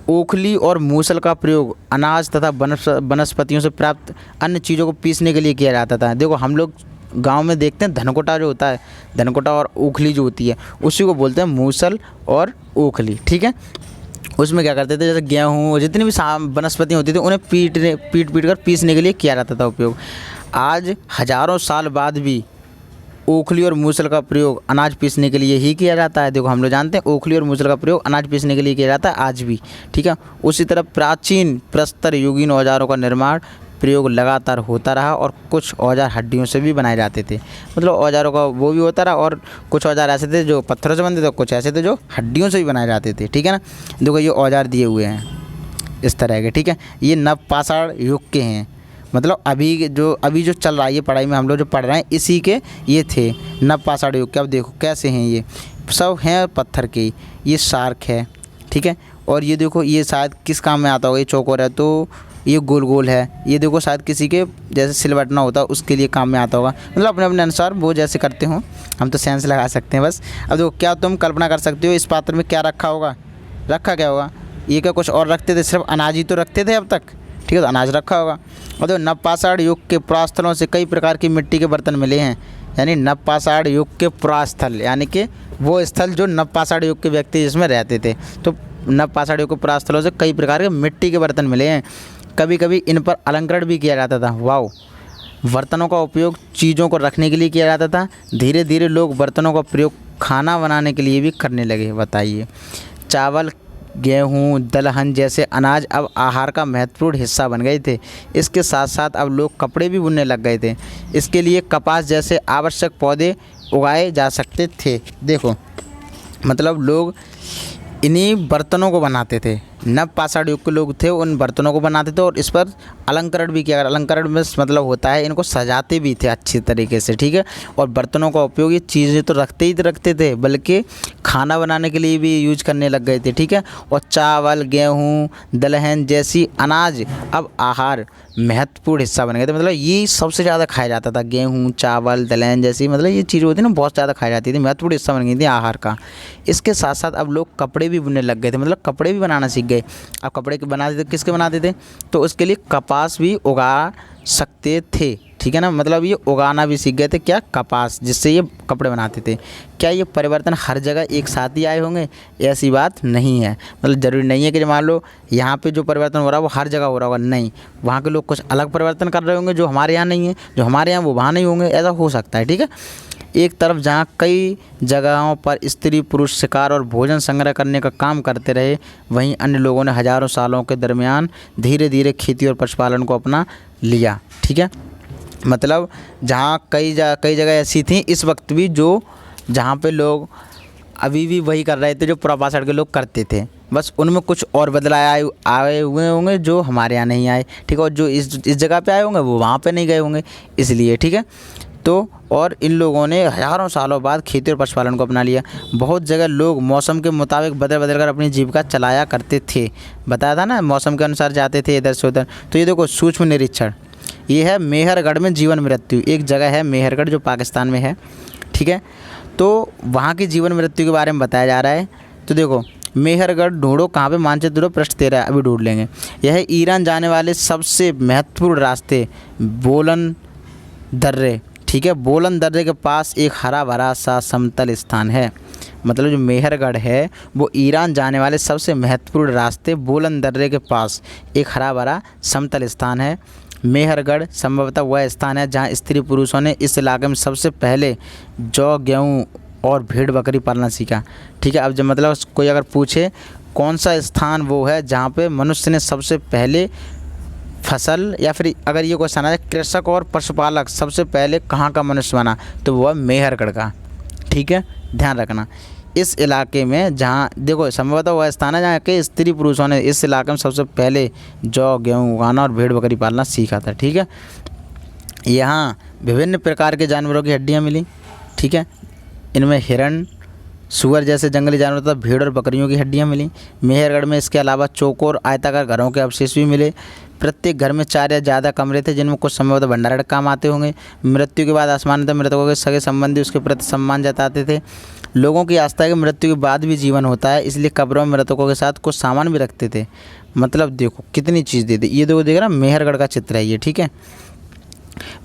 ओखली और मूसल का प्रयोग अनाज तथा वनस्पतियों से प्राप्त अन्य चीज़ों को पीसने के लिए किया जाता था। देखो हम लोग गांव में देखते हैं धनकुटा जो होता है, धनकुटा और ओखली जो होती है उसी को बोलते हैं मूसल और ओखली, ठीक है। उसमें क्या करते थे, जैसे गेहूँ जितनी भी वनस्पतियाँ होती थी उन्हें पीट कर पीसने के लिए किया जाता था उपयोग। आज हज़ारों साल बाद भी ओखली और मूसल का प्रयोग अनाज पीसने के लिए ही किया जाता है। देखो हम लोग जानते हैं ओखली और मूसल का प्रयोग अनाज पीसने के लिए किया जाता है आज भी, ठीक है। उसी तरह प्राचीन प्रस्तर युगीन औजारों का निर्माण प्रयोग लगातार होता रहा और कुछ औजार हड्डियों से भी बनाए जाते थे। मतलब औजारों का वो भी होता रहा, और कुछ औजार ऐसे थे जो पत्थरों से बनते थे, कुछ ऐसे थे जो हड्डियों से भी बनाए जाते थे, ठीक है ना। देखो ये औजार दिए हुए हैं इस तरह के, ठीक है। ये नवपाषाण युग के हैं, मतलब अभी जो चल रहा है ये पढ़ाई में हम लोग जो पढ़ रहे हैं इसी के ये थे नवपाषाण युग के। अब देखो कैसे हैं, ये सब हैं पत्थर के, ये शार्क है, ठीक है। और ये देखो ये शायद किस काम में आता होगा, ये चौकोर है तो ये गोल गोल है, ये देखो शायद किसी के जैसे सिलबटना होता है उसके लिए काम में आता होगा। मतलब अपने अपने अनुसार वो जैसे करते हो, हम तो सेंस लगा सकते हैं बस। अब देखो क्या तुम कल्पना कर सकते हो इस पात्र में क्या रखा होगा, रखा क्या होगा, ये क्या कुछ और रखते थे, सिर्फ अनाज ही तो रखते थे अब तक, ठीक है, तो अनाज रखा होगा। और तो नवपाषाण युग के पुरास्थलों से कई प्रकार की मिट्टी के बर्तन मिले हैं, यानी नवपाषाण युग के पुरास्थल यानी कि वो स्थल जो नवपाषाण युग के व्यक्ति जिसमें रहते थे, तो नवपाषाण युग के पुरास्थलों से कई प्रकार के मिट्टी के बर्तन मिले हैं। कभी कभी इन पर अलंकरण भी किया जाता था। वाओ, बर्तनों का उपयोग चीज़ों को रखने के लिए किया जाता था। धीरे धीरे लोग बर्तनों का प्रयोग खाना बनाने के लिए भी करने लगे। बताइए, चावल, गेहूँ, दलहन जैसे अनाज अब आहार का महत्वपूर्ण हिस्सा बन गए थे। इसके साथ साथ अब लोग कपड़े भी बुनने लग गए थे। इसके लिए कपास जैसे आवश्यक पौधे उगाए जा सकते थे। देखो मतलब लोग इन्हीं बर्तनों को बनाते थे, नवपाषाण युग के लोग थे उन बर्तनों को बनाते थे और इस पर अलंकरण भी किया। अलंकरण में मतलब होता है इनको सजाते भी थे अच्छी तरीके से, ठीक है। और बर्तनों का उपयोग ये चीज़ें तो रखते थे बल्कि खाना बनाने के लिए भी यूज करने लग गए थे, ठीक है। और चावल, गेहूँ, दलहन जैसी अनाज अब आहार महत्वपूर्ण हिस्सा बन गए थे। मतलब ये सबसे ज़्यादा खाया जाता था, गेहूँ, चावल, दलहन जैसी मतलब ये चीज़ें होती ना बहुत ज़्यादा खाई जाती थी, महत्वपूर्ण हिस्सा बन गई थी आहार का। इसके साथ साथ अब लोग कपड़े भी बुनने लग गए थे, मतलब कपड़े भी बनाना सीख गए। अब कपड़े बनाते थे, किसके बनाते थे, तो उसके लिए कपास भी उगा सकते थे, ठीक है ना। मतलब ये उगाना भी सीख गए थे, क्या, कपास, जिससे ये कपड़े बनाते थे। क्या ये परिवर्तन हर जगह एक साथ ही आए होंगे, ऐसी बात नहीं है। मतलब ज़रूरी नहीं है कि मान लो यहाँ पे जो परिवर्तन हो रहा है वो हर जगह हो रहा होगा, नहीं, वहाँ के लोग कुछ अलग परिवर्तन कर रहे होंगे जो हमारे यहाँ नहीं है, जो हमारे यहाँ वो वहाँ नहीं होंगे, ऐसा हो सकता है, ठीक है। एक तरफ जहाँ कई जगहों पर स्त्री पुरुष शिकार और भोजन संग्रह करने का काम करते रहे, वहीं अन्य लोगों ने हजारों सालों के दरमियान धीरे धीरे खेती और पशुपालन को अपना लिया, ठीक है। मतलब जहाँ कई जगह ऐसी थी इस वक्त भी जो जहाँ पे लोग अभी भी वही कर रहे थे जो पुरापाषाण के लोग करते थे, बस उनमें कुछ और बदलाव आए हुए होंगे जो हमारे यहाँ नहीं आए, ठीक है। और जो इस जगह पे आए होंगे वो वहाँ पे नहीं गए होंगे, इसलिए, ठीक है। तो और इन लोगों ने हज़ारों सालों बाद खेती और पशुपालन को अपना लिया। बहुत जगह लोग मौसम के मुताबिक बदल कर अपनी जीविका चलाया करते थे। बताया था ना, मौसम के अनुसार जाते थे इधर से उधर। तो ये देखो सूक्ष्म निरीक्षण, ये है मेहरगढ़ में जीवन मृत्यु, एक जगह है मेहरगढ़ जो पाकिस्तान में है, ठीक है। तो वहाँ की जीवन मृत्यु के बारे में बताया जा रहा है। तो देखो मेहरगढ़ ढूंढो, कहाँ पे मानचित्र पृष्ठ 13 अभी ढूंढ लेंगे। यह है ईरान जाने वाले सबसे महत्वपूर्ण रास्ते बोलन दर्रे, ठीक है। बोलन दर्रे के पास एक हरा भरा सा समतल स्थान है। मतलब जो मेहरगढ़ है वो ईरान जाने वाले सबसे महत्वपूर्ण रास्ते बोलन दर्रे के पास एक हरा भरा समतल स्थान है। मेहरगढ़ संभवतः वह स्थान है जहाँ स्त्री पुरुषों ने इस इलाके में सबसे पहले जौ, गेहूँ और भेड़ बकरी पालना सीखा। ठीक है, अब जब मतलब कोई अगर पूछे कौन सा स्थान वो है जहाँ पे मनुष्य ने सबसे पहले फसल, या फिर अगर ये क्वेश्चन है कृषक और पशुपालक सबसे पहले कहाँ का मनुष्य बना, तो वो है मेहरगढ़ का। ठीक है, ध्यान रखना। इस इलाके में जहाँ देखो संभवतः वह स्थान है जहाँ के स्त्री पुरुषों ने इस इलाके में सबसे पहले जौ, गेहूँ उगाना और भेड़ बकरी पालना सीखा था। ठीक है, यहाँ विभिन्न प्रकार के जानवरों की हड्डियाँ मिली। ठीक है, इनमें हिरण, सूअर जैसे जंगली जानवर तथा भेड़ और बकरियों की हड्डियाँ मिली। मेहरगढ़ में इसके अलावा चौकोर आयताकार घरों के अवशेष भी मिले। प्रत्येक घर में 4 या ज़्यादा कमरे थे जिनमें कुछ संभवतः भंडारण का काम आते होंगे। मृत्यु के बाद आसमानतः मृतकों के सगे संबंधी उसके प्रति सम्मान जताते थे। लोगों की आस्था है कि मृत्यु के बाद भी जीवन होता है, इसलिए कब्रों में मृतकों के साथ कुछ सामान भी रखते थे। मतलब देखो कितनी चीज़ दे दी। ये देखो देख रहा मेहरगढ़ का चित्र है ये। ठीक है,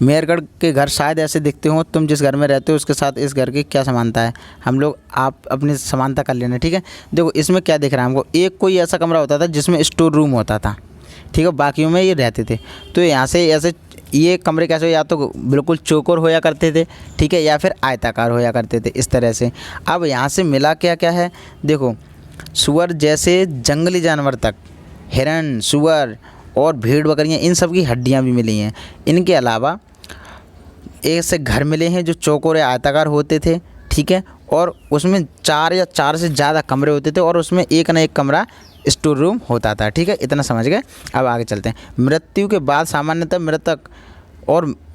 मेहरगढ़ के घर शायद ऐसे दिखते हो। तुम जिस घर में रहते हो उसके साथ इस घर की क्या समानता है, हम लोग आप अपनी समानता कर लेना। ठीक है, देखो इसमें क्या दिख रहा है हमको, एक कोई ऐसा कमरा होता था जिसमें स्टोर रूम होता था। ठीक है, बाकियों में ये रहते थे। तो यहाँ से ऐसे ये कमरे कैसे, या तो बिल्कुल चौकोर होया करते थे, ठीक है, या फिर आयताकार होया करते थे इस तरह से। अब यहाँ से मिला क्या क्या है, देखो सूअर जैसे जंगली जानवर तक, हिरण, सूअर और भेड़ बकरियाँ, इन सब की हड्डियाँ भी मिली हैं। इनके अलावा ऐसे घर मिले हैं जो चौकोर या आयताकार होते थे। ठीक है, और उसमें 4 या 4 से ज़्यादा कमरे होते थे और उसमें एक ना एक कमरा स्टोर रूम होता था। ठीक है, इतना समझ गए। अब आगे चलते हैं। मृत्यु के बाद सामान्यतः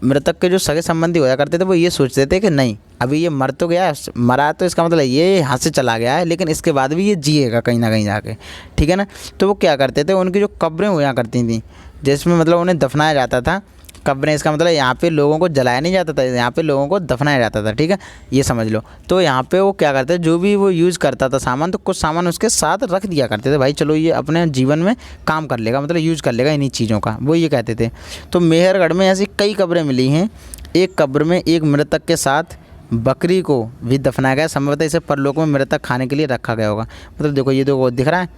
मृतक के जो सगे संबंधी होया करते थे वो ये सोचते थे कि नहीं अभी ये मर तो गया, मरा तो इसका मतलब ये यहाँ से चला गया है, लेकिन इसके बाद भी ये जिएगा कहीं ना कहीं जाके। ठीक है ना, तो वो क्या करते थे, उनकी जो कब्रें होया करती थी जिसमें मतलब उन्हें दफनाया जाता था। कब्रें इसका मतलब यहाँ पे लोगों को जलाया नहीं जाता था, यहाँ पे लोगों को दफनाया जाता था। ठीक है, ये समझ लो। तो यहाँ पे वो क्या करते थे, जो भी वो यूज़ करता था सामान, तो कुछ सामान उसके साथ रख दिया करते थे। भाई चलो ये अपने जीवन में काम कर लेगा, मतलब यूज़ कर लेगा इन्हीं चीज़ों का, वो ये कहते थे। तो मेहरगढ़ में ऐसी कई कब्रें मिली हैं। एक कब्र में एक मृतक के साथ बकरी को भी दफनाया गया। संभवतः इसे परलोक में मृतक खाने के लिए रखा गया होगा। मतलब देखो ये देखो दिख रहा है,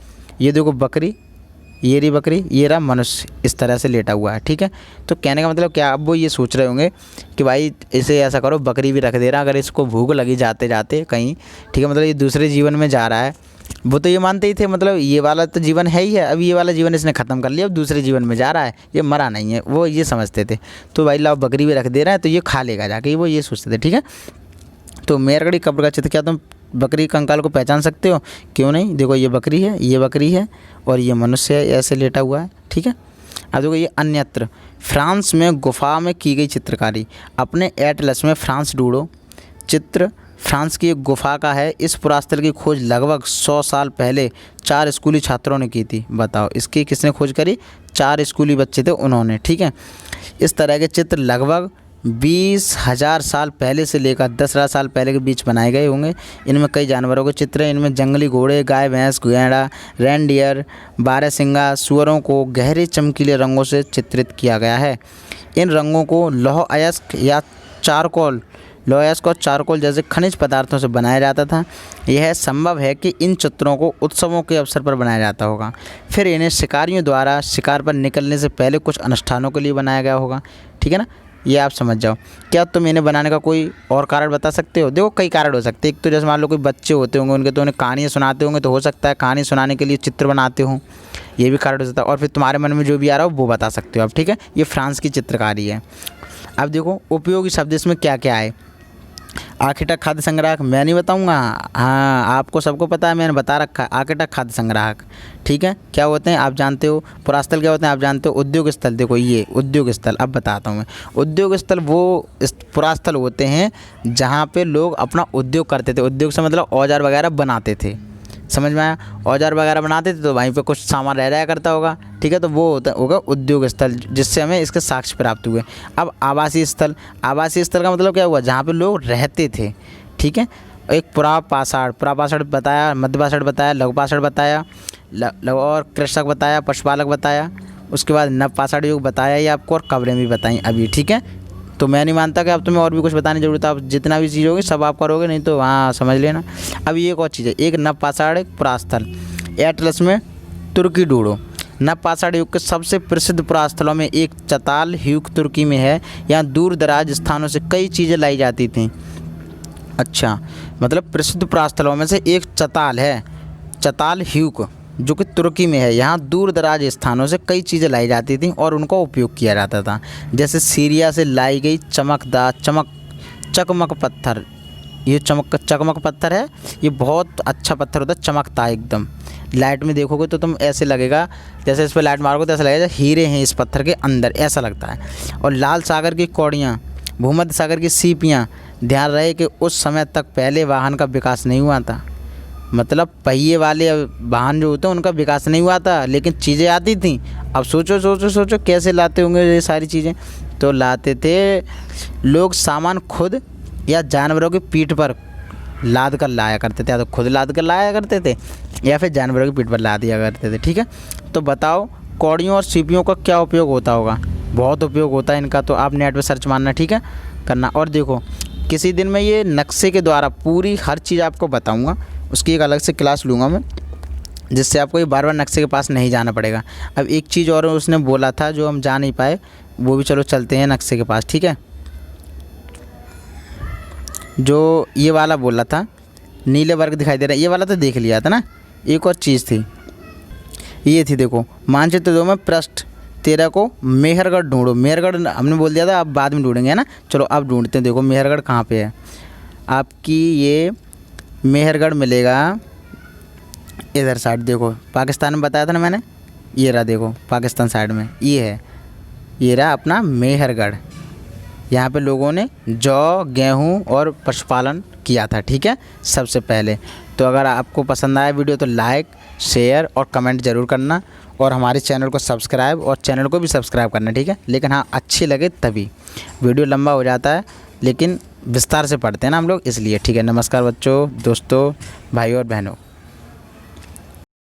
ये देखो बकरी, ये रही बकरी, ये रहा मनुष्य, इस तरह से लेटा हुआ है। ठीक है, तो कहने का मतलब क्या, अब वो ये सोच रहे होंगे कि भाई इसे ऐसा करो बकरी भी रख दे रहा, अगर इसको भूख लगी जाते जाते कहीं, ठीक है, मतलब ये दूसरे जीवन में जा रहा है। वो तो ये मानते ही थे, मतलब ये वाला तो जीवन है ही है, अब ये वाला जीवन इसने ख़त्म कर लिया, अब दूसरे जीवन में जा रहा है, ये मरा नहीं है, वो ये समझते थे। तो भाई लाओ बकरी भी रख दे रहा है तो ये खा लेगा जाके, वो ये सोचते थे। ठीक है, तो मेहरगढ़ कब्र का चित्र, क्या तुम बकरी कंकाल को पहचान सकते हो? क्यों नहीं, देखो ये बकरी है, ये बकरी है और ये मनुष्य है ऐसे लेटा हुआ है। ठीक है, अब देखो ये अन्यत्र फ्रांस में गुफा में की गई चित्रकारी। अपने एटलस में फ्रांस ढूंढो। चित्र फ्रांस की एक गुफा का है। इस पुरास्थल की खोज लगभग 100 साल पहले 4 स्कूली छात्रों ने की थी। बताओ इसकी किसने खोज करी? 4 स्कूली बच्चे थे उन्होंने। ठीक है, इस तरह के चित्र लगभग 20,000 साल पहले से लेकर 10,000 साल पहले के बीच बनाए गए होंगे। इनमें कई जानवरों के चित्र हैं। इनमें जंगली घोड़े, गाय, भैंस, गैंडा, रेनडियर, बारहसिंगा, सुअरों को गहरे चमकीले रंगों से चित्रित किया गया है। इन रंगों को लौह अयस्क और चारकोल जैसे खनिज पदार्थों से बनाया जाता था। यह संभव है कि इन चित्रों को उत्सवों के अवसर पर बनाया जाता होगा। फिर इन्हें शिकारियों द्वारा शिकार पर निकलने से पहले कुछ अनुष्ठानों के लिए बनाया गया होगा। ठीक है ना, ये आप समझ जाओ। क्या तुम इन्हें बनाने का कोई और कारण बता सकते हो? देखो कई कारण हो सकते हैं। एक तो जैसे मान लो कोई बच्चे होते होंगे उनके, तो उन्हें कहानियाँ सुनाते होंगे, तो हो सकता है कहानी सुनाने के लिए चित्र बनाते हों, ये भी कारण हो सकता है। और फिर तुम्हारे मन में जो भी आ रहा हो वो बता सकते हो आप। ठीक है, ये फ्रांस की चित्रकारी है। अब देखो उपयोगी शब्द इसमें क्या क्या है। आर्किटेक्ट, खाद्य संग्राहक, मैं नहीं बताऊंगा, हाँ आपको सबको पता है, मैंने बता रखा है। आर्किटेक्ट, खाद्य संग्राहक, ठीक है, क्या होते हैं आप जानते हो। पुरास्थल क्या होते हैं आप जानते हो। उद्योग स्थल, देखो ये उद्योग स्थल, अब बताता हूँ मैं। उद्योग स्थल वो पुरास्थल होते हैं जहाँ पे लोग अपना उद्योग करते थे। उद्योग से मतलब औजार वगैरह बनाते थे, समझ में आया। औजार वगैरह बनाते थे तो वहीं पे कुछ सामान रह जाया करता होगा। ठीक है, तो वो होगा उद्योग स्थल, जिससे हमें इसके साक्ष्य प्राप्त हुए। अब आवासीय स्थल, आवासीय स्थल का मतलब क्या हुआ, जहाँ पे लोग रहते थे। ठीक है, एक पुरापाषाण बताया, मध्यपाषाण बताया, लघुपाषाण बताया, और कृषक बताया, पशुपालक बताया, उसके बाद नवपाषाण युग बताया ही आपको, और कब्रें भी बताई अभी। ठीक है, तो मैं नहीं मानता कि अब तुम्हें और भी कुछ बताने की ज़रूरत है। आप जितना भी चीज़ होगी सब आप करोगे, नहीं तो हाँ समझ लेना। अब ये एक और चीज़ है, एक नवपाषाण पुरास्थल एटलस में तुर्की ढूंढो। नवपाषाण युग के सबसे प्रसिद्ध पुरास्थलों में एक चताल ह्यूक तुर्की में है। यहाँ दूर दराज स्थानों से कई चीज़ें लाई जाती थीं। अच्छा, मतलब प्रसिद्ध पुरास्थलों में से एक चताल है, चताल ह्यूक, जो कि तुर्की में है। यहाँ दूर दराज स्थानों से कई चीज़ें लाई जाती थीं और उनका उपयोग किया जाता था। जैसे सीरिया से लाई गई चमकदार चकमक पत्थर। ये चकमक पत्थर है, ये बहुत अच्छा पत्थर होता है, चमकता है एकदम। लाइट में देखोगे तो तुम ऐसे लगेगा, जैसे इस पर लाइट मारोगे तो ऐसा लगेगा हीरे हैं इस पत्थर के अंदर, ऐसा लगता है। और लाल सागर की कौड़ियाँ, भूमध्य सागर की सीपियाँ। ध्यान रहे कि उस समय तक पहले वाहन का विकास नहीं हुआ था, मतलब पहिए वाले वाहन जो होते हैं उनका विकास नहीं हुआ था, लेकिन चीज़ें आती थीं। अब सोचो कैसे लाते होंगे ये सारी चीज़ें। तो लाते थे लोग सामान खुद या जानवरों की पीठ पर लाद कर लाया करते थे, या तो खुद लाद कर लाया करते थे या फिर जानवरों की पीठ पर लाद दिया करते थे। ठीक है, तो बताओ कौड़ियों और सीपियों का क्या उपयोग होता होगा। बहुत उपयोग होता है इनका, तो आप नेट पर सर्च मारना, ठीक है, करना। और देखो किसी दिन मैं ये नक्शे के द्वारा पूरी हर चीज़ आपको बताऊँगा, उसकी एक अलग से क्लास लूँगा मैं, जिससे आपको ये बार बार नक्शे के पास नहीं जाना पड़ेगा। अब एक चीज़ और उसने बोला था जो हम जा नहीं पाए, वो भी चलो चलते हैं नक्शे के पास, ठीक है। जो ये वाला बोला था, नीले वर्ग दिखाई दे रहा है, ये वाला तो देख लिया था ना। एक और चीज़ थी, ये थी देखो, मानचित्र 2 में पृष्ठ 13 को मेहरगढ़ ढूंढो। मेहरगढ़ हमने बोल दिया था, अब बाद में ढूंढेंगे, है ना। चलो अब ढूंढते हैं। देखो मेहरगढ़ कहाँ पे है आपकी, ये मेहरगढ़ मिलेगा इधर साइड। देखो पाकिस्तान में बताया था ना मैंने, ये रहा देखो पाकिस्तान साइड में, ये है, ये रहा अपना मेहरगढ़। यहाँ पे लोगों ने जौ, गेहूँ और पशुपालन किया था, ठीक है, सबसे पहले। तो अगर आपको पसंद आया वीडियो तो लाइक, शेयर और कमेंट ज़रूर करना, और हमारे चैनल को सब्सक्राइब, और चैनल को भी सब्सक्राइब करना, ठीक है। लेकिन हाँ अच्छी लगे तभी, वीडियो लंबा हो जाता है लेकिन विस्तार से पढ़ते हैं ना हम लोग, इसलिए। ठीक है, नमस्कार बच्चों, दोस्तों, भाइयों और बहनों।